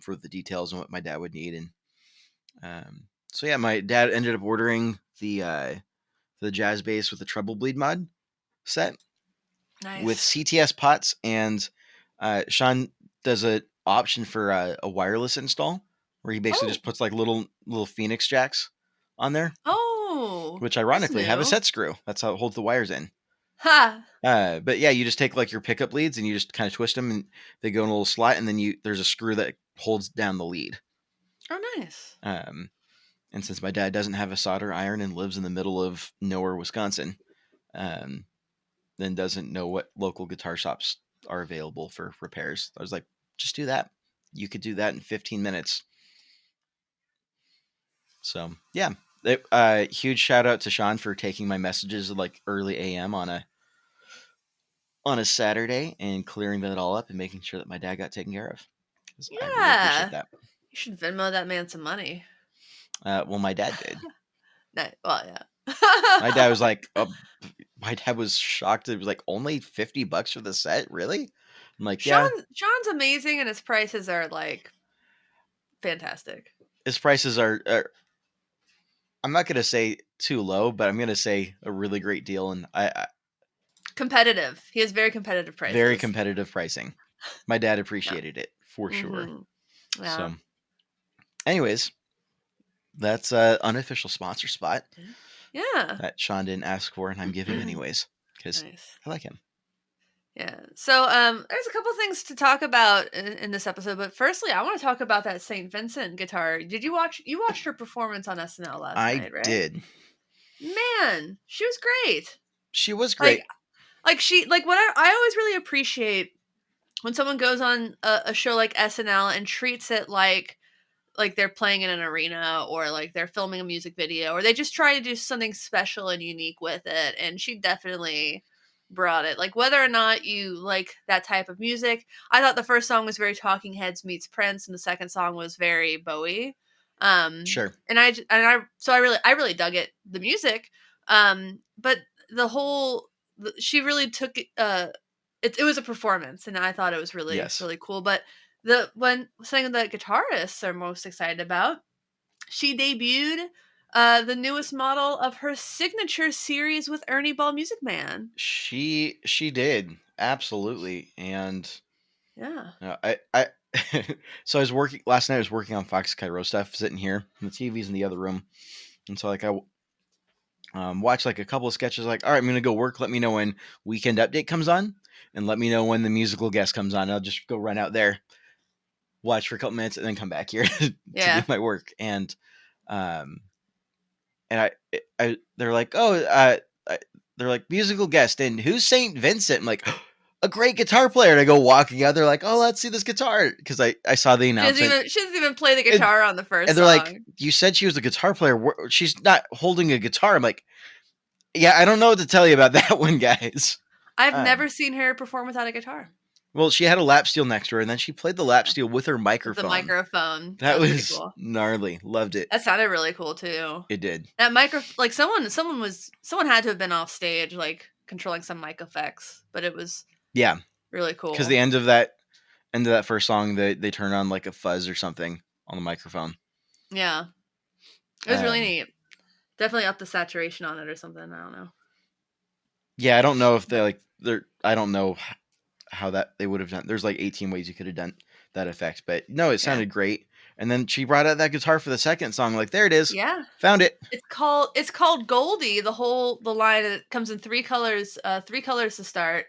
[SPEAKER 2] for the details and what my dad would need. And so yeah, my dad ended up ordering the jazz bass with the treble bleed mod set with
[SPEAKER 1] Nice.
[SPEAKER 2] CTS pots, and Sean does a option for a wireless install where he basically
[SPEAKER 1] Oh.
[SPEAKER 2] just puts like little Phoenix jacks on there,
[SPEAKER 1] Oh.
[SPEAKER 2] which
[SPEAKER 1] That's
[SPEAKER 2] ironically have a
[SPEAKER 1] new.
[SPEAKER 2] set screw. That's how it holds the wires in.
[SPEAKER 1] Ha.
[SPEAKER 2] But yeah, you just take like your pickup leads and you just kind of twist them, and they go in a little slot, and then there's a screw that holds down the lead.
[SPEAKER 1] Oh, nice.
[SPEAKER 2] And since my dad doesn't have a solder iron and lives in the middle of nowhere, Wisconsin, then doesn't know what local guitar shops are available for repairs, I was like, just do that. You could do that in 15 minutes. So yeah, huge shout out to Sean for taking my messages at like early AM on a Saturday and clearing that all up and making sure that my dad got taken care of. 'Cause I really appreciate
[SPEAKER 1] Yeah.
[SPEAKER 2] that.
[SPEAKER 1] You should Venmo that man some money.
[SPEAKER 2] Well, my dad did.
[SPEAKER 1] Nice. Well, yeah.
[SPEAKER 2] My dad was like, my dad was shocked. It was like only $50 for the set. Really? I'm like, yeah.
[SPEAKER 1] Sean's amazing, and his prices are like fantastic.
[SPEAKER 2] His prices are I'm not gonna say too low, but I'm gonna say a really great deal, and I
[SPEAKER 1] Competitive. He has very competitive
[SPEAKER 2] very
[SPEAKER 1] prices.
[SPEAKER 2] competitive pricing. My dad
[SPEAKER 1] Yeah.
[SPEAKER 2] appreciated it for sure.
[SPEAKER 1] Yeah.
[SPEAKER 2] So, anyways, that's unofficial sponsor spot
[SPEAKER 1] Yeah.
[SPEAKER 2] that Sean didn't ask for, and I'm giving anyways because
[SPEAKER 1] Nice.
[SPEAKER 2] I like him.
[SPEAKER 1] Yeah. So there's a couple things to talk about in this episode, but firstly, I want to talk about that St. Vincent guitar. You watched her performance on SNL last
[SPEAKER 2] I
[SPEAKER 1] night, right?
[SPEAKER 2] did.
[SPEAKER 1] Man, she was great.
[SPEAKER 2] She was
[SPEAKER 1] Like
[SPEAKER 2] great.
[SPEAKER 1] what I always really appreciate when someone goes on a show like SNL and treats it like they're playing in an arena, or like they're filming a music video, or they just try to do something special and unique with it, and she definitely brought it. Like, whether or not you like that type of music, I thought the first song was very Talking Heads meets Prince, and the second song was very Bowie.
[SPEAKER 2] Sure.
[SPEAKER 1] So I really dug it, the music. But the whole she really took it was a performance, and I thought it was really
[SPEAKER 2] Yes.
[SPEAKER 1] really cool. But the one thing that guitarists are most excited about, she debuted the newest model of her signature series with Ernie Ball Music Man.
[SPEAKER 2] She did absolutely, and
[SPEAKER 1] Yeah.
[SPEAKER 2] I so I was working last night. I was working on Fox Cairo stuff, sitting here, and the TV's in the other room, and so like I watched like a couple of sketches. Like, all right, I'm gonna go work. Let me know when Weekend Update comes on, and let me know when the musical guest comes on. I'll just go run out there, watch for a couple minutes, and then come back here to do
[SPEAKER 1] Yeah.
[SPEAKER 2] my work. Um, and they're like, oh, they're like musical guest, and who's Saint Vincent? I'm like, a great guitar player. And I go walking out. They're like, oh, let's see this guitar because I saw the announcement,
[SPEAKER 1] She doesn't even play the
[SPEAKER 2] and,
[SPEAKER 1] guitar on the first
[SPEAKER 2] and they're like,
[SPEAKER 1] song.
[SPEAKER 2] you said she was a guitar player. She's not holding a guitar. I'm like, yeah, I don't know what to tell you about that one, guys.
[SPEAKER 1] I've
[SPEAKER 2] Um,
[SPEAKER 1] never seen her perform without a guitar.
[SPEAKER 2] well, she had a lap steel next to her, and then she played the lap
[SPEAKER 1] Yeah.
[SPEAKER 2] steel with her
[SPEAKER 1] With the
[SPEAKER 2] microphone.
[SPEAKER 1] microphone. That
[SPEAKER 2] That
[SPEAKER 1] was pretty
[SPEAKER 2] was
[SPEAKER 1] cool.
[SPEAKER 2] gnarly. Loved it.
[SPEAKER 1] That sounded really cool too.
[SPEAKER 2] It did.
[SPEAKER 1] That like someone had to have been off stage like controlling some mic effects, but it was
[SPEAKER 2] Yeah,
[SPEAKER 1] really cool.
[SPEAKER 2] because the end of that first song, they turn on like a fuzz or something on the microphone.
[SPEAKER 1] Yeah. It was really neat. Definitely up the saturation on it or something. I don't know.
[SPEAKER 2] Yeah, I don't know if I don't know how that they would have done. There's like 18 ways you could have done that effect, but no, it sounded great. And then she brought out that guitar for the second song. Like, there it is.
[SPEAKER 1] Yeah.
[SPEAKER 2] Found it.
[SPEAKER 1] It's called Goldie. The line, it comes in three colors to start.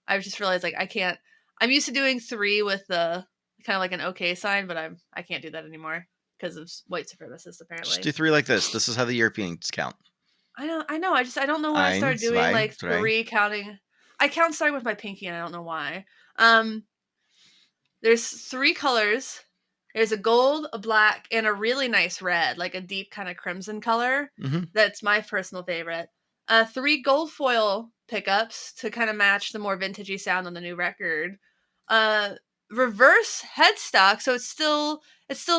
[SPEAKER 1] I just realized like I can't. I'm used to doing 3 with the kind of like an okay sign, but I can't do that anymore because of white supremacists apparently.
[SPEAKER 2] Just do 3 like this. This is how the Europeans count.
[SPEAKER 1] I know. I don't know why I started doing
[SPEAKER 2] 1,
[SPEAKER 1] like
[SPEAKER 2] 2, 3.
[SPEAKER 1] 3 counting. I count starting with my pinky, and I don't know why. There's 3 colors. There's a gold, a black, and a really nice red, like a deep kind of crimson color.
[SPEAKER 2] Mm-hmm.
[SPEAKER 1] That's my personal favorite. 3 gold foil pickups to kind of match the more vintagey sound on the new record. Reverse headstock, so it's still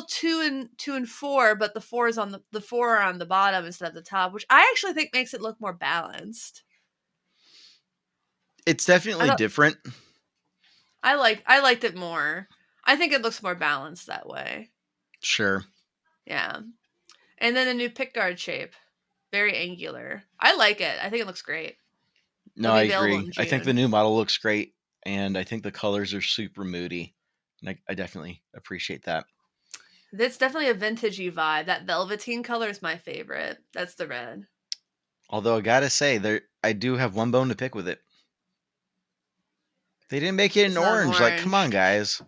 [SPEAKER 1] 2 and 4, but the 4 are on the bottom instead of the top, which I actually think makes it look more balanced.
[SPEAKER 2] It's definitely different.
[SPEAKER 1] I liked it more. I think it looks more balanced that way.
[SPEAKER 2] Sure.
[SPEAKER 1] Yeah. And then a new pickguard shape. Very angular. I like it. I think it looks great.
[SPEAKER 2] No, I agree. I think the new model looks great, and I think the colors are super moody. And I definitely appreciate that.
[SPEAKER 1] It's definitely a vintagey vibe. That velveteen color is my favorite. That's the red.
[SPEAKER 2] Although I gotta say, I do have one bone to pick with it. They didn't make it in orange. Like, come on, guys.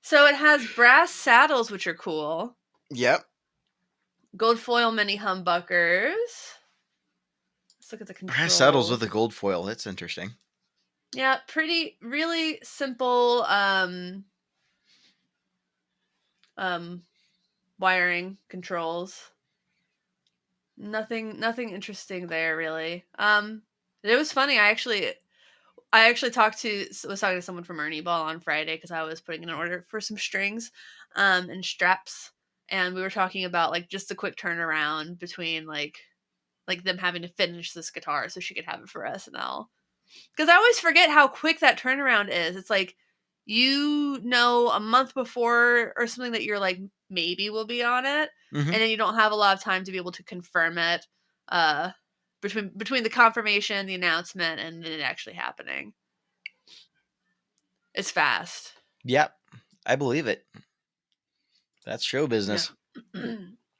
[SPEAKER 1] So it has brass saddles, which are cool.
[SPEAKER 2] Yep.
[SPEAKER 1] Gold foil mini humbuckers. Let's look at the controls.
[SPEAKER 2] Brass saddles with a gold foil. That's interesting.
[SPEAKER 1] Yeah, really simple wiring controls. Nothing interesting there really. It was funny. I actually was talking to someone from Ernie Ball on Friday because I was putting in an order for some strings and straps, and we were talking about like just a quick turnaround between like them having to finish this guitar so she could have it for SNL. Because I always forget how quick that turnaround is. It's like, a month before or something that you're like, maybe we'll be on it.
[SPEAKER 2] Mm-hmm.
[SPEAKER 1] And then you don't have a lot of time to be able to confirm it between the confirmation, the announcement, and it actually happening. It's fast.
[SPEAKER 2] Yep. I believe it. That's show business.
[SPEAKER 1] Yeah.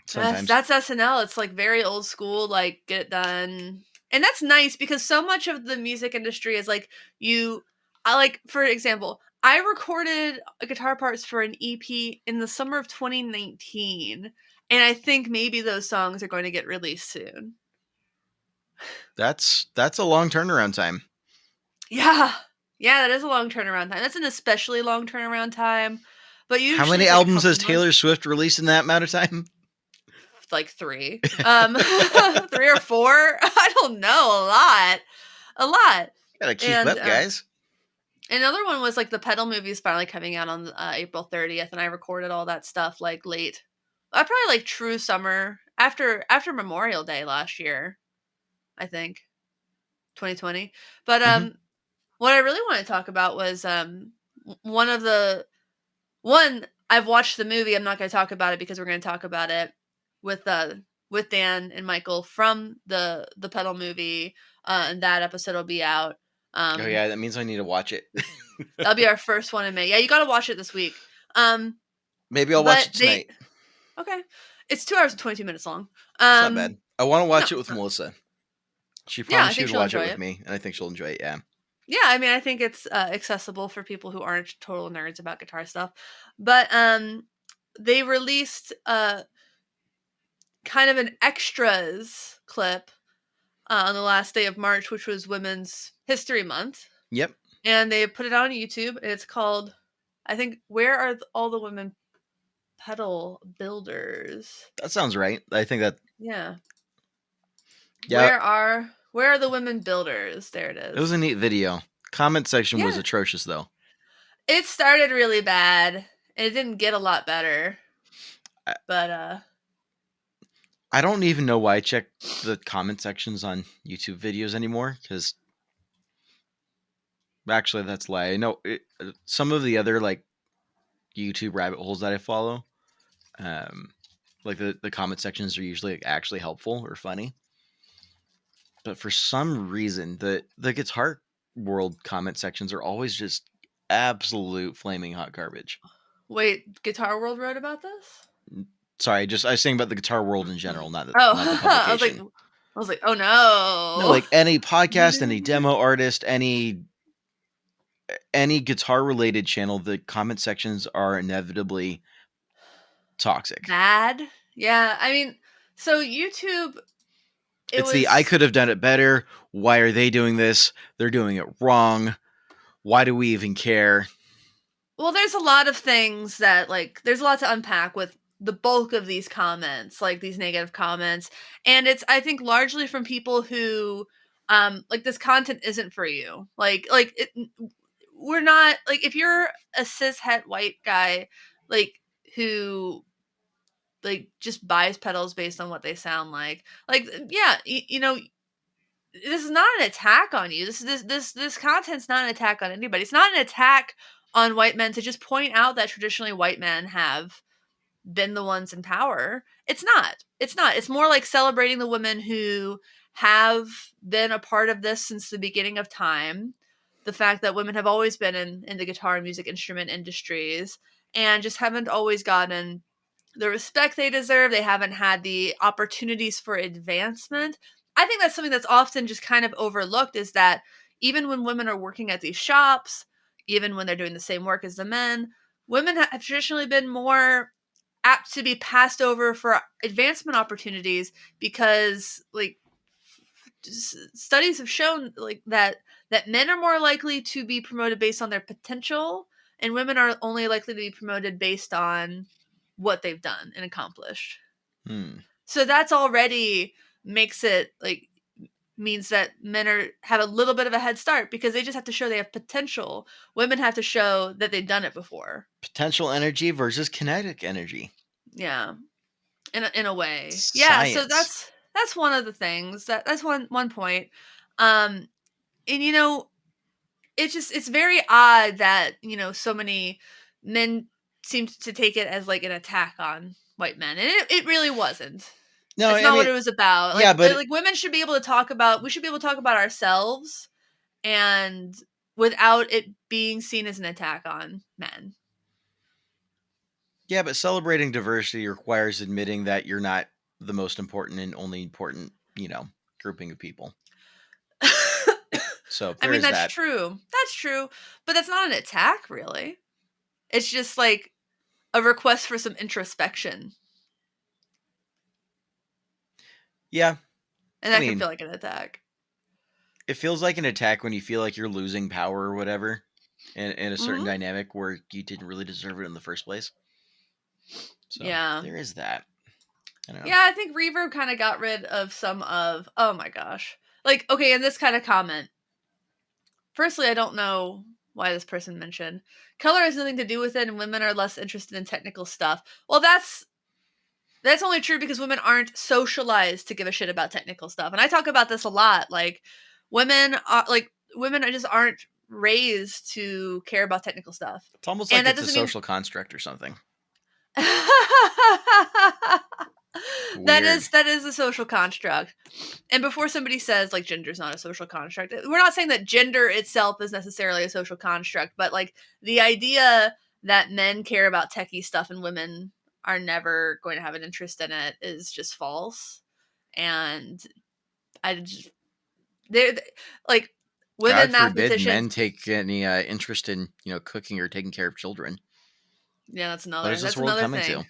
[SPEAKER 2] Sometimes.
[SPEAKER 1] That's SNL. It's like very old school, like get it done. And that's nice because so much of the music industry is like for example, I recorded guitar parts for an EP in the summer of 2019, and I think maybe those songs are going to get released soon.
[SPEAKER 2] That's a long turnaround time.
[SPEAKER 1] Yeah, that is a long turnaround time. That's an especially long turnaround time. But usually,
[SPEAKER 2] how many albums has Taylor Swift released in that amount of time?
[SPEAKER 1] Like 3, 3 or 4. I don't know. A lot.
[SPEAKER 2] Gotta keep up, guys.
[SPEAKER 1] Another one was like the Pedal movie is finally coming out on April 30th, and I recorded all that stuff like late. I probably like true summer after Memorial Day last year, I think, 2020. But what I really want to talk about was one I've watched the movie. I'm not going to talk about it because we're going to talk about it with Dan and Michael from the pedal movie, and that episode will be out.
[SPEAKER 2] Oh yeah, that means I need to watch it.
[SPEAKER 1] That'll be our first one in May. Yeah, you got to watch it this week.
[SPEAKER 2] Maybe I'll watch
[SPEAKER 1] But
[SPEAKER 2] it tonight.
[SPEAKER 1] okay, it's 2 hours and 22 minutes long.
[SPEAKER 2] It's not bad. I want to watch
[SPEAKER 1] no,
[SPEAKER 2] it with Melissa. She
[SPEAKER 1] Yeah, I
[SPEAKER 2] promised she
[SPEAKER 1] think
[SPEAKER 2] would
[SPEAKER 1] she'll
[SPEAKER 2] watch it
[SPEAKER 1] enjoy
[SPEAKER 2] with
[SPEAKER 1] it.
[SPEAKER 2] me, and I think she'll enjoy it. Yeah.
[SPEAKER 1] Yeah, I mean, I think it's accessible for people who aren't total nerds about guitar stuff. But they released kind of an extras clip on the last day of March, which was Women's History Month.
[SPEAKER 2] Yep.
[SPEAKER 1] And they put it on YouTube, and it's called, I think, Where Are All the Women Pedal Builders?
[SPEAKER 2] That sounds right. I think that.
[SPEAKER 1] Yeah.
[SPEAKER 2] Yeah.
[SPEAKER 1] Where are the women builders? There it is.
[SPEAKER 2] It was a neat video. Comment section was
[SPEAKER 1] Yeah.
[SPEAKER 2] atrocious though.
[SPEAKER 1] It started really bad, and it didn't get a lot better. But
[SPEAKER 2] I don't even know why I check the comment sections on YouTube videos anymore, because actually that's a lie. I know some of the other like YouTube rabbit holes that I follow, like the comment sections are usually like, actually helpful or funny. But for some reason, the guitar world comment sections are always just absolute flaming hot garbage.
[SPEAKER 1] wait, Guitar World wrote about this?
[SPEAKER 2] Sorry, I was saying about the guitar world in general, not the publication.
[SPEAKER 1] I was like, oh no.
[SPEAKER 2] No, like any podcast, any demo artist, any guitar related channel, the comment sections are inevitably toxic.
[SPEAKER 1] Bad? Yeah, I mean, so YouTube,
[SPEAKER 2] I could have done it better. Why are they doing this? They're doing it wrong. Why do we even care?
[SPEAKER 1] Well, there's a lot of things that, like, there's a lot to unpack with the bulk of these comments, like these negative comments. And it's, I think, largely from people who, like, this content isn't for you. We're not, like, if you're a cis-het white guy, like, who, like, just buys pedals based on what they sound like, yeah, you know, this is not an attack on you. This content's not an attack on anybody. It's not an attack on white men to just point out that traditionally white men have been the ones in power. It's not. It's not. It's more like celebrating the women who have been a part of this since the beginning of time. The fact that women have always been in the guitar and music instrument industries and just haven't always gotten the respect they deserve. They haven't had the opportunities for advancement. I think that's something that's often just kind of overlooked, is that even when women are working at these shops, even when they're doing the same work as the men, women have traditionally been more apt to be passed over for advancement opportunities because, like, studies have shown, like, that men are more likely to be promoted based on their potential, and women are only likely to be promoted based on what they've done and accomplished. So that's already makes it, like, means that men have a little bit of a head start because they just have to show they have potential. Women have to show that they've done it before.
[SPEAKER 2] Potential energy versus kinetic energy.
[SPEAKER 1] Yeah, in a way.
[SPEAKER 2] Science.
[SPEAKER 1] Yeah, so that's one of the things. That's one point. And you know, it's very odd that, you know, so many men seem to take it as like an attack on white men, and it really wasn't.
[SPEAKER 2] No,
[SPEAKER 1] it's not what it was about.
[SPEAKER 2] Yeah, but
[SPEAKER 1] like women should be able to talk about. We should be able to talk about ourselves, and without it being seen as an attack on men.
[SPEAKER 2] Yeah, but celebrating diversity requires admitting that you're not the most important and only important, you know, grouping of people. So
[SPEAKER 1] I mean, that's true. That's true. But that's not an attack, really. It's just like a request for some introspection.
[SPEAKER 2] Yeah.
[SPEAKER 1] And that can feel like an attack.
[SPEAKER 2] It feels like an attack when you feel like you're losing power or whatever in a certain dynamic where you didn't really deserve it in the first place. So yeah, there is that.
[SPEAKER 1] Yeah, I think Reverb kind of got rid of some of, oh my gosh. Like, okay, in this kind of comment, firstly, I don't know why this person mentioned color has nothing to do with it and women are less interested in technical stuff. Well, that's only true because women aren't socialized to give a shit about technical stuff. And I talk about this a lot. Like, women just aren't raised to care about technical stuff.
[SPEAKER 2] It's almost like it's a social construct or something. Weird.
[SPEAKER 1] that is a social construct. And before somebody says like gender's not a social construct, we're not saying that gender itself is necessarily a social construct, but like the idea that men care about techie stuff and women are never going to have an interest in it is just false. And I just they're like women
[SPEAKER 2] God forbid
[SPEAKER 1] mathematicians.
[SPEAKER 2] men take any interest in cooking or taking care of children.
[SPEAKER 1] Yeah,
[SPEAKER 2] What is this
[SPEAKER 1] that's
[SPEAKER 2] world
[SPEAKER 1] another
[SPEAKER 2] coming
[SPEAKER 1] thing.
[SPEAKER 2] to?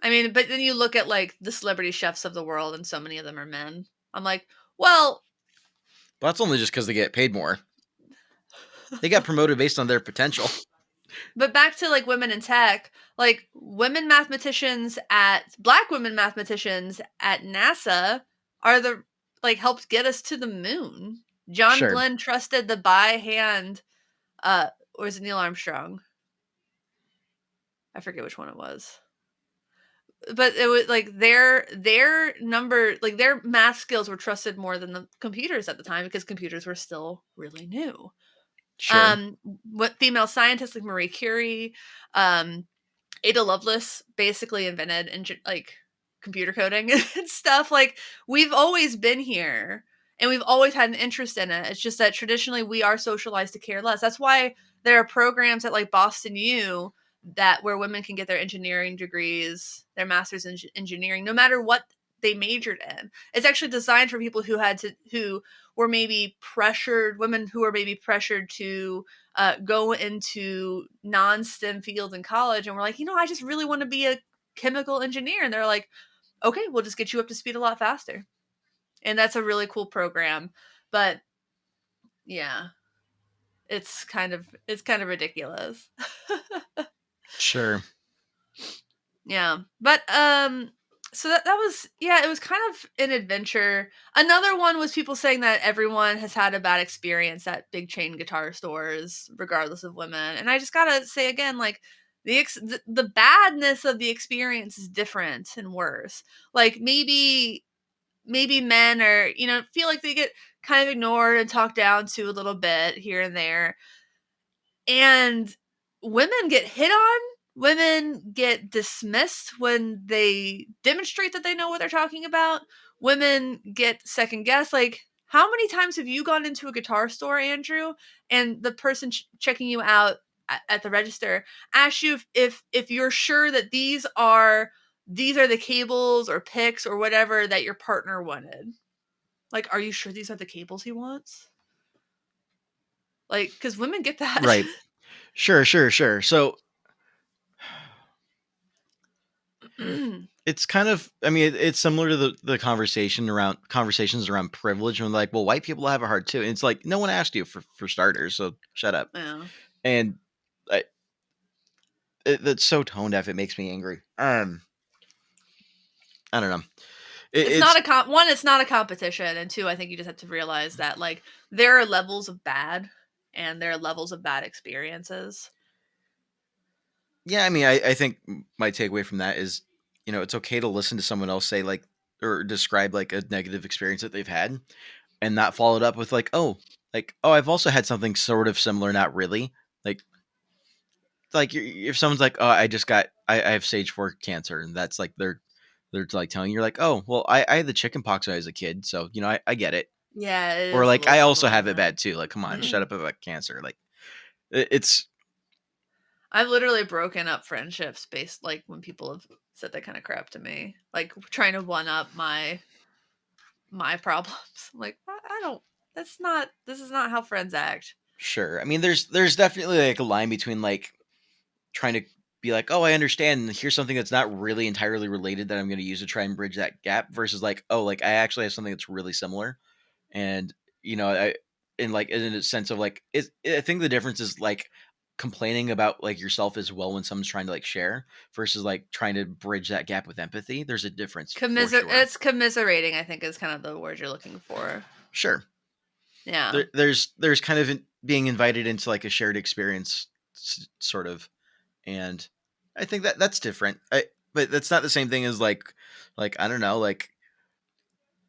[SPEAKER 1] I mean, but then you look at like the celebrity chefs of the world, and so many of them are men. I'm like, well,
[SPEAKER 2] But that's only just because they get paid more. They got promoted based on their potential.
[SPEAKER 1] but back to like women in tech, like black women mathematicians at NASA are the like helped get us to the moon. John
[SPEAKER 2] Sure.
[SPEAKER 1] Glenn trusted the by hand, or is it Neil Armstrong? I forget which one it was. But it was like their math skills were trusted more than the computers at the time because computers were still really new.
[SPEAKER 2] Sure.
[SPEAKER 1] What female scientists like Marie Curie, um, Ada Lovelace basically invented like computer coding and stuff. Like we've always been here and we've always had an interest in it. It's just that traditionally we are socialized to care less. That's why there are programs at like Boston U that where women can get their engineering degrees, their masters in engineering, no matter what they majored in. It's actually designed for people who were maybe pressured, women who were maybe pressured to go into non-STEM fields in college, and we're like, I just really want to be a chemical engineer, and they're like, okay, we'll just get you up to speed a lot faster, and that's a really cool program. But yeah, it's kind of ridiculous.
[SPEAKER 2] Sure.
[SPEAKER 1] Yeah. But so that was, yeah, it was kind of an adventure. Another one was people saying that everyone has had a bad experience at big chain guitar stores regardless of women. And I just got to say again, like the badness of the experience is different and worse. Like maybe men are, feel like they get kind of ignored and talked down to a little bit here and there, and women get hit on, women get dismissed when they demonstrate that they know what they're talking about, women get second guessed. Like, how many times have you gone into a guitar store, Andrew, and the person checking you out at the register asks you if you're sure that these are the cables or picks or whatever that your partner wanted? Like, are you sure these are the cables he wants? Like, because women get that.
[SPEAKER 2] Right. Sure. So it's kind of, I mean, it's similar to the conversations around privilege, and like, well, white people have it hard too. And it's like, no one asked you for starters, so shut up.
[SPEAKER 1] Yeah.
[SPEAKER 2] And I, that's so tone deaf. It makes me angry. I don't know.
[SPEAKER 1] It's
[SPEAKER 2] It's
[SPEAKER 1] not one, it's not a competition, and two, I think you just have to realize that like there are levels of bad and there are levels of bad experiences.
[SPEAKER 2] Yeah. I mean, I think my takeaway from that is, it's okay to listen to someone else say like or describe like a negative experience that they've had, and not followed up with like, oh, I've also had something sort of similar. Not really. Like if someone's like, oh, I have stage 4 cancer, and that's like they're like telling you, you're like, oh, well, I had the chicken pox when I was a kid, so I get it.
[SPEAKER 1] Yeah, it
[SPEAKER 2] Or
[SPEAKER 1] is a
[SPEAKER 2] like
[SPEAKER 1] little
[SPEAKER 2] I also
[SPEAKER 1] similar
[SPEAKER 2] have
[SPEAKER 1] to
[SPEAKER 2] it
[SPEAKER 1] that.
[SPEAKER 2] bad too. Like, come on, shut up about cancer. Like it's
[SPEAKER 1] I've literally broken up friendships based like when people have said that kind of crap to me, like trying to one up my problems. I'm like, I don't. That's not. This is not how friends act.
[SPEAKER 2] sure. I mean, there's definitely like a line between like trying to be like, oh, I understand. And here's something that's not really entirely related that I'm going to use to try and bridge that gap, versus like, oh, like I actually have something that's really similar, and I in like in a sense of like I think the difference is like complaining about like yourself as well when someone's trying to like share versus like trying to bridge that gap with empathy. There's a difference for sure.
[SPEAKER 1] It's commiserating, I think, is kind of the word you're looking for.
[SPEAKER 2] Sure.
[SPEAKER 1] Yeah.
[SPEAKER 2] There's kind of being invited into like a shared experience sort of, and I think that that's different. But that's not the same thing as like I don't know, like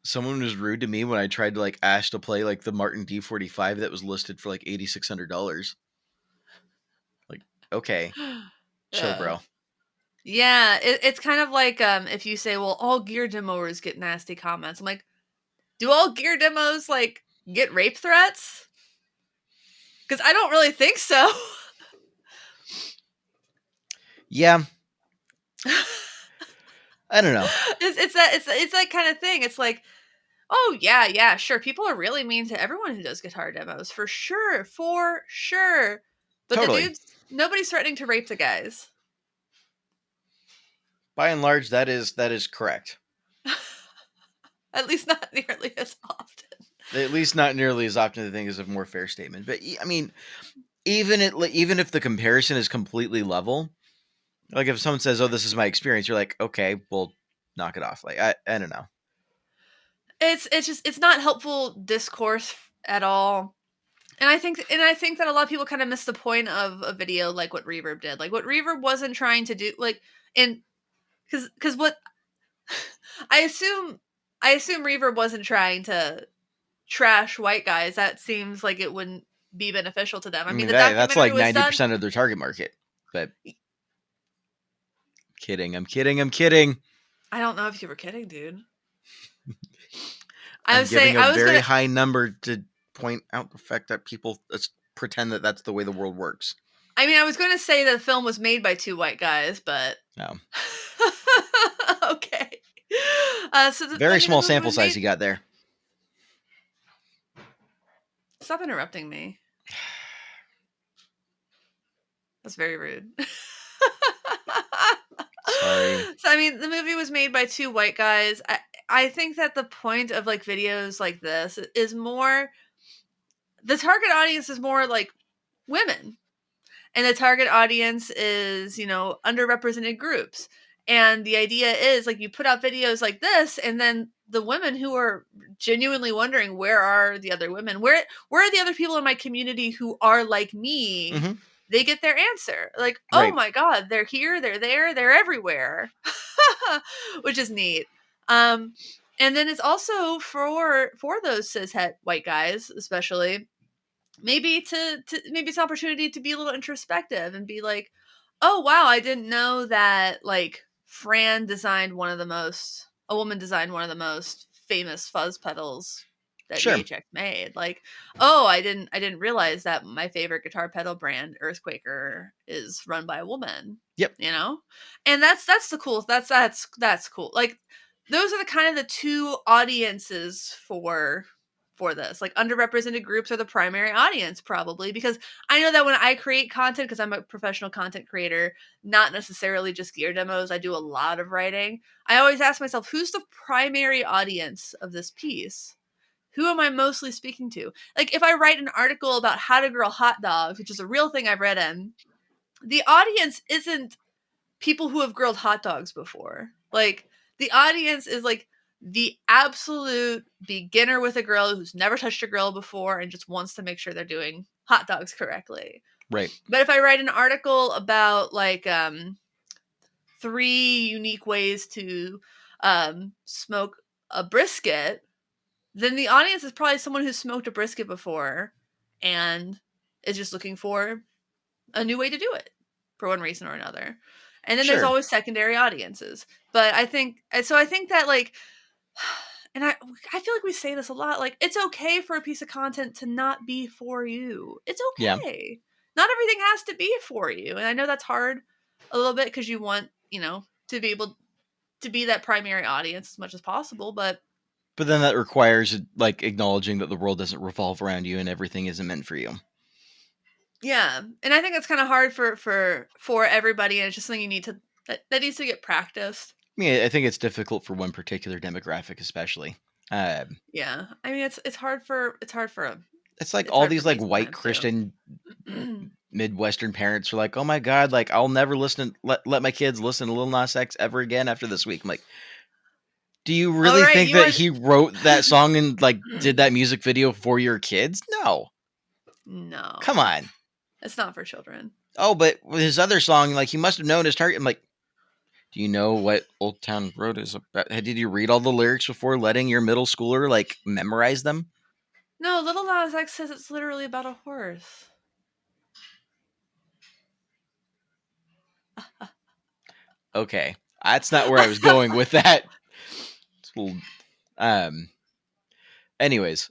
[SPEAKER 2] someone was rude to me when I tried to like ask to play like the Martin D45 that was listed for like $8,600. Like, okay, chill,
[SPEAKER 1] Yeah.
[SPEAKER 2] bro.
[SPEAKER 1] Yeah, it's kind of like if you say, well, all gear demoers get nasty comments. I'm like, do all gear demos like get rape threats? Because I don't really think so.
[SPEAKER 2] Yeah, I don't know.
[SPEAKER 1] It's that kind of thing. It's like, oh yeah, sure. People are really mean to everyone who does guitar demos, for sure. But the
[SPEAKER 2] Totally.
[SPEAKER 1] dudes, nobody's threatening to rape the guys.
[SPEAKER 2] By and large, that is correct.
[SPEAKER 1] At least not nearly as often.
[SPEAKER 2] At least not nearly as often. I think is a more fair statement. But I mean, even if the comparison is completely level, like if someone says, "Oh, this is my experience," you're like, "Okay, well, knock it off." Like I don't know.
[SPEAKER 1] It's just it's not helpful discourse at all. And I think that a lot of people kind of miss the point of a video like what Reverb did. Like what Reverb wasn't trying to do, like, and because what I assume I assume Reverb wasn't trying to trash white guys. That seems like it wouldn't be beneficial to them. I
[SPEAKER 2] I
[SPEAKER 1] mean,
[SPEAKER 2] mean,
[SPEAKER 1] the
[SPEAKER 2] that's
[SPEAKER 1] documentary
[SPEAKER 2] like
[SPEAKER 1] was done.
[SPEAKER 2] 90% of their target market. But kidding. I'm kidding. I'm kidding.
[SPEAKER 1] I don't know if you were kidding, dude. I
[SPEAKER 2] I'm
[SPEAKER 1] was saying
[SPEAKER 2] giving a
[SPEAKER 1] I was
[SPEAKER 2] very
[SPEAKER 1] gonna.
[SPEAKER 2] high number to point out the fact that people pretend that that's the way the world works.
[SPEAKER 1] I mean, I was going to say that the film was made by two white guys, but
[SPEAKER 2] No.
[SPEAKER 1] okay.
[SPEAKER 2] Very
[SPEAKER 1] The
[SPEAKER 2] small
[SPEAKER 1] movie
[SPEAKER 2] sample
[SPEAKER 1] was
[SPEAKER 2] size
[SPEAKER 1] made.
[SPEAKER 2] you got there.
[SPEAKER 1] Stop interrupting me. That's very rude.
[SPEAKER 2] Sorry.
[SPEAKER 1] So I mean, the movie was made by two white guys. I think that the point of like videos like this is more, the target audience is more like women, and the target audience is, underrepresented groups. And the idea is like you put out videos like this, and then the women who are genuinely wondering, where are the other women, where are the other people in my community who are like me,
[SPEAKER 2] Mm-hmm.
[SPEAKER 1] they get their answer. Like, oh
[SPEAKER 2] Right.
[SPEAKER 1] my god, they're here, they're there, they're everywhere. Which is neat. And then it's also for those cishet white guys, especially, maybe maybe it's an opportunity to be a little introspective and be like, oh wow, I didn't know that, like, a woman designed one of the most famous fuzz pedals that
[SPEAKER 2] Sure.
[SPEAKER 1] VHX made. Like, oh, I didn't realize that my favorite guitar pedal brand, Earthquaker, is run by a woman.
[SPEAKER 2] Yep.
[SPEAKER 1] You know, and that's the cool. That's cool. Like, those are the kind of the two audiences for this. Like, underrepresented groups are the primary audience, probably, because I know that when I create content, because I'm a professional content creator, not necessarily just gear demos, I do a lot of writing. I always ask myself, who's the primary audience of this piece? Who am I mostly speaking to? Like, if I write an article about how to grill hot dogs, which is a real thing I've read in, the audience isn't people who have grilled hot dogs before. Like, the audience is like the absolute beginner with a grill who's never touched a grill before and just wants to make sure they're doing hot dogs correctly.
[SPEAKER 2] Right.
[SPEAKER 1] But if I write an article about, like, 3 unique ways to smoke a brisket, then the audience is probably someone who's smoked a brisket before and is just looking for a new way to do it for one reason or another. And then there's
[SPEAKER 2] Sure.
[SPEAKER 1] always secondary audiences. But I think that, like, and I feel like we say this a lot, like, it's okay for a piece of content to not be for you. It's
[SPEAKER 2] Yeah.
[SPEAKER 1] okay. Not everything has to be for you. And I know that's hard a little bit because you want, to be able to be that primary audience as much as possible, but
[SPEAKER 2] But then that requires like acknowledging that the world doesn't revolve around you and everything isn't meant for you.
[SPEAKER 1] yeah. And I think that's kind of hard for everybody, and it's just something you need to that needs to get practiced.
[SPEAKER 2] I mean, I think it's difficult for one particular demographic, especially.
[SPEAKER 1] Yeah. I mean, it's hard for
[SPEAKER 2] It's like
[SPEAKER 1] it's
[SPEAKER 2] all
[SPEAKER 1] hard for
[SPEAKER 2] these
[SPEAKER 1] me
[SPEAKER 2] like white
[SPEAKER 1] sometimes too.
[SPEAKER 2] Christian Midwestern parents are like, "Oh my god, like I'll never let my kids listen to Lil Nas X ever again after this week." I'm like, do you
[SPEAKER 1] All
[SPEAKER 2] really
[SPEAKER 1] right,
[SPEAKER 2] think
[SPEAKER 1] you
[SPEAKER 2] that
[SPEAKER 1] want
[SPEAKER 2] he wrote that song and like did that music video for your kids? No, come
[SPEAKER 1] no.
[SPEAKER 2] on.
[SPEAKER 1] It's not for children.
[SPEAKER 2] Oh, but with his other song, like he must have known his target. I'm like, do you know what Old Town Road is about? Did you read all the lyrics before letting your middle schooler like memorize them?
[SPEAKER 1] No, Little Nas X says it's literally about a horse.
[SPEAKER 2] Okay, that's not where I was going with that. It's a little, um. Anyways,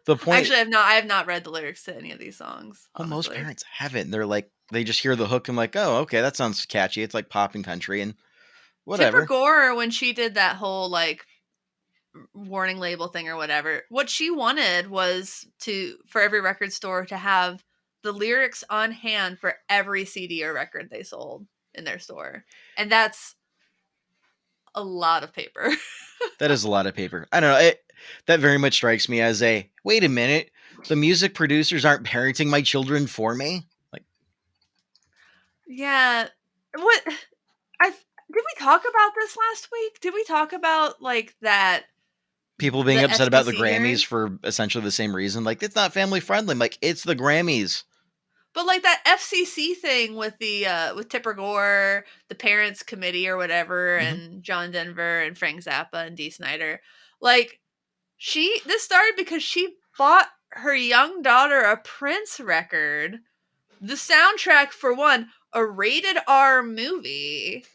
[SPEAKER 2] the point.
[SPEAKER 1] Actually, I have not read the lyrics to any of these songs,
[SPEAKER 2] Well, most
[SPEAKER 1] honestly.
[SPEAKER 2] parents haven't. They're like, they just hear the hook and like, oh, okay, that sounds catchy. It's like pop and country and
[SPEAKER 1] Tipper
[SPEAKER 2] whatever.
[SPEAKER 1] Gore, when she did that whole like warning label thing or whatever, what she wanted was for every record store to have the lyrics on hand for every CD or record they sold in their store. And that's a lot of paper.
[SPEAKER 2] That is a lot of paper. I don't know. That very much strikes me as a wait a minute. The music producers aren't parenting my children for me. Like
[SPEAKER 1] Yeah. What did we talk about this last week? Did we talk about like that
[SPEAKER 2] people being
[SPEAKER 1] the
[SPEAKER 2] upset about the
[SPEAKER 1] FCC
[SPEAKER 2] Grammys
[SPEAKER 1] hearing?
[SPEAKER 2] for essentially the same reason. Like it's not family friendly. I'm like it's the Grammys.
[SPEAKER 1] But like that FCC thing with the with Tipper Gore, the parents committee or whatever,
[SPEAKER 2] Hmm.
[SPEAKER 1] and John Denver and Frank Zappa and Dee Snider, like this started because she bought her young daughter a Prince record, the soundtrack for one, a rated R movie,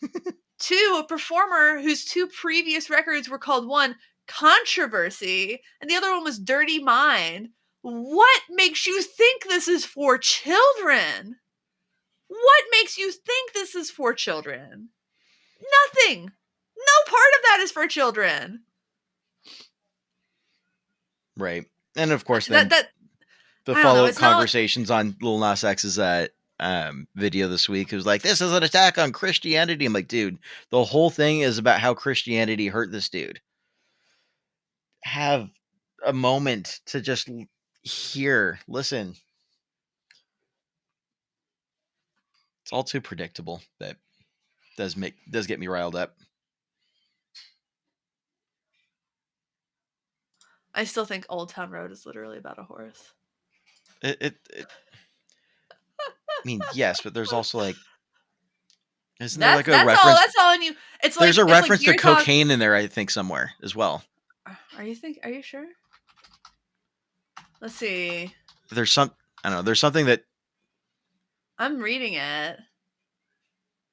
[SPEAKER 1] two, a performer whose two previous records were called one, Controversy, and the other one was Dirty Mind. What makes you think this is for children? What makes you think this is for children? Nothing. No part of that is for children.
[SPEAKER 2] Right. And of course,
[SPEAKER 1] That
[SPEAKER 2] then
[SPEAKER 1] that
[SPEAKER 2] the
[SPEAKER 1] I don't know.
[SPEAKER 2] follow up
[SPEAKER 1] It's not.
[SPEAKER 2] conversations on Lil Nas X's video this week. It was like, this is an attack on Christianity. I'm like, dude, the whole thing is about how Christianity hurt this dude. Have a moment to just listen. It's all too predictable. That does get me riled up.
[SPEAKER 1] I still think Old Town Road is literally about a horse.
[SPEAKER 2] I mean, yes, but there's also like, isn't there
[SPEAKER 1] That's
[SPEAKER 2] like a
[SPEAKER 1] that's all.
[SPEAKER 2] reference?
[SPEAKER 1] That's all in you.
[SPEAKER 2] There's a
[SPEAKER 1] It's like
[SPEAKER 2] reference to
[SPEAKER 1] Gear Talk.
[SPEAKER 2] cocaine in there, I think, somewhere as well.
[SPEAKER 1] Are you sure? Let's see.
[SPEAKER 2] There's some, I don't know. There's something that
[SPEAKER 1] I'm reading it,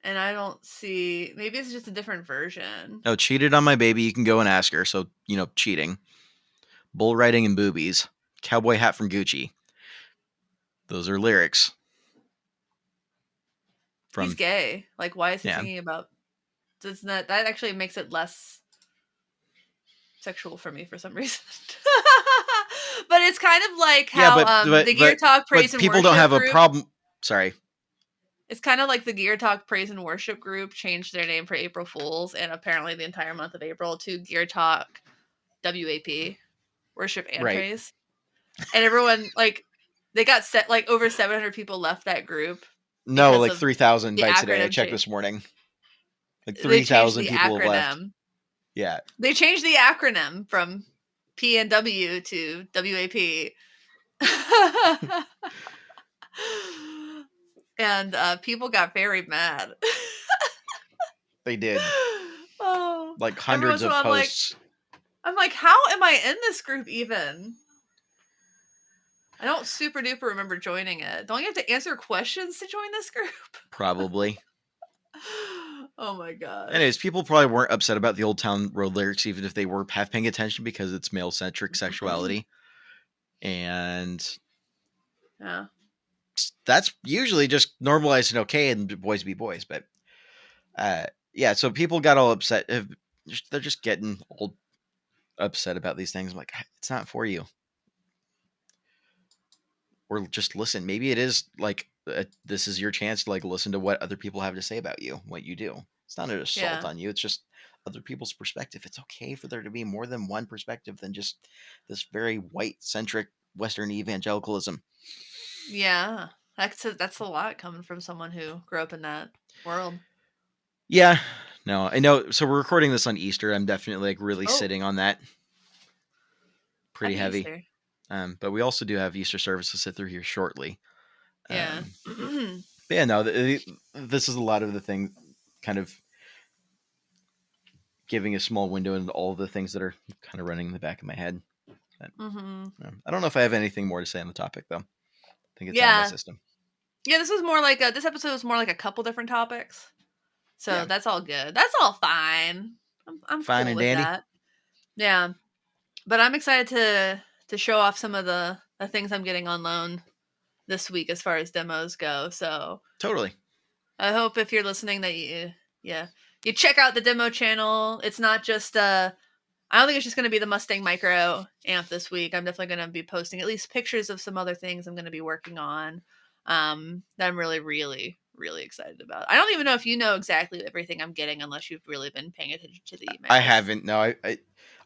[SPEAKER 1] and I don't see. Maybe it's just a different version.
[SPEAKER 2] oh, cheated on my baby. You can go and ask her. So cheating, bull riding, and boobies. Cowboy hat from Gucci. Those are lyrics
[SPEAKER 1] He's
[SPEAKER 2] from
[SPEAKER 1] gay. Like, why is he
[SPEAKER 2] yeah.
[SPEAKER 1] singing about? Doesn't that actually makes it less sexual for me for some reason? But it's kind of like
[SPEAKER 2] Yeah,
[SPEAKER 1] how the Gear Talk Praise
[SPEAKER 2] but
[SPEAKER 1] and
[SPEAKER 2] people don't
[SPEAKER 1] Worship
[SPEAKER 2] have a
[SPEAKER 1] group.
[SPEAKER 2] problem. Sorry.
[SPEAKER 1] It's kind of like the Gear Talk Praise and Worship group changed their name for April Fools, and apparently the entire month of April to Gear Talk WAP, Worship and
[SPEAKER 2] Right.
[SPEAKER 1] Praise. And everyone like they got set like over 700 people left that group
[SPEAKER 2] No,
[SPEAKER 1] because
[SPEAKER 2] like
[SPEAKER 1] of
[SPEAKER 2] 3,000
[SPEAKER 1] the
[SPEAKER 2] by today. I
[SPEAKER 1] acronym
[SPEAKER 2] checked
[SPEAKER 1] change.
[SPEAKER 2] this morning. Like
[SPEAKER 1] They changed
[SPEAKER 2] 3,000
[SPEAKER 1] the
[SPEAKER 2] people have left.
[SPEAKER 1] acronym.
[SPEAKER 2] Yeah.
[SPEAKER 1] They changed the acronym from PNW to WAP. And people got very mad.
[SPEAKER 2] They did.
[SPEAKER 1] Oh,
[SPEAKER 2] Like
[SPEAKER 1] every once
[SPEAKER 2] hundreds
[SPEAKER 1] in a
[SPEAKER 2] of
[SPEAKER 1] while,
[SPEAKER 2] posts.
[SPEAKER 1] I'm like, how am I in this group even? I don't super duper remember joining it. Don't you have to answer questions to join this group?
[SPEAKER 2] Probably.
[SPEAKER 1] Oh my gosh.
[SPEAKER 2] Anyways, people probably weren't upset about the Old Town Road lyrics, even if they were half paying attention because it's male centric sexuality. And
[SPEAKER 1] Yeah.
[SPEAKER 2] that's usually just normalized and okay, and boys be boys. But yeah, so people got all upset. They're just getting all upset about these things. I'm like, it's not for you. Or just listen. Maybe it is like this is your chance to like listen to what other people have to say about you, what you do. It's not an assault
[SPEAKER 1] Yeah.
[SPEAKER 2] on you. It's just other people's perspective. It's okay for there to be more than one perspective than just this very white centric Western evangelicalism.
[SPEAKER 1] Yeah. That's a lot coming from someone who grew up in that world.
[SPEAKER 2] Yeah, no, I know. So we're recording this on Easter. I'm definitely like really
[SPEAKER 1] Oh,
[SPEAKER 2] sitting on that pretty
[SPEAKER 1] happy
[SPEAKER 2] heavy.
[SPEAKER 1] Easter.
[SPEAKER 2] But we also do have Easter service to sit through here shortly.
[SPEAKER 1] Yeah.
[SPEAKER 2] But yeah, no, this is a lot of the thing, kind of giving a small window into all of the things that are kind of running in the back of my head. But, I don't know if I have anything more to say on the topic, though. I think it's out of my
[SPEAKER 1] Yeah.
[SPEAKER 2] system.
[SPEAKER 1] Yeah, this was more like this episode was more like a couple different topics. So
[SPEAKER 2] Yeah.
[SPEAKER 1] that's all good. That's all fine. I'm
[SPEAKER 2] Fine
[SPEAKER 1] cool
[SPEAKER 2] and
[SPEAKER 1] with
[SPEAKER 2] dandy.
[SPEAKER 1] that. Yeah. But I'm excited to show off some of the things I'm getting on loan this week as far as demos go. So
[SPEAKER 2] Totally.
[SPEAKER 1] I hope if you're listening that you check out the demo channel. It's not just I don't think it's just going to be the Mustang Micro amp this week. I'm definitely going to be posting at least pictures of some other things I'm going to be working on that I'm really, really, really excited about. I don't even know if you know exactly everything I'm getting unless you've really been paying attention to the
[SPEAKER 2] I
[SPEAKER 1] emails.
[SPEAKER 2] haven't. No,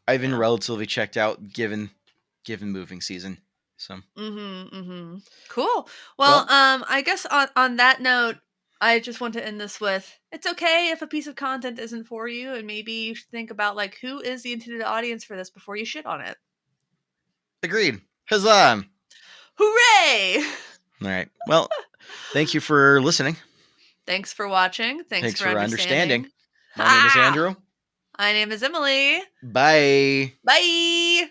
[SPEAKER 2] I've been
[SPEAKER 1] Yeah.
[SPEAKER 2] relatively checked out given moving season. So
[SPEAKER 1] Cool. Well,
[SPEAKER 2] well,
[SPEAKER 1] I guess on that note, I just want to end this with it's okay if a piece of content isn't for you, and maybe you should think about like who is the intended audience for this before you shit on it.
[SPEAKER 2] agreed. Huzzah!
[SPEAKER 1] Hooray!
[SPEAKER 2] All right. Well, thank you for listening.
[SPEAKER 1] Thanks for watching. Thanks
[SPEAKER 2] Thanks
[SPEAKER 1] for
[SPEAKER 2] for understanding.
[SPEAKER 1] understanding.
[SPEAKER 2] My name is
[SPEAKER 1] Ah!
[SPEAKER 2] Andrew.
[SPEAKER 1] My name is Emily.
[SPEAKER 2] Bye.
[SPEAKER 1] Bye!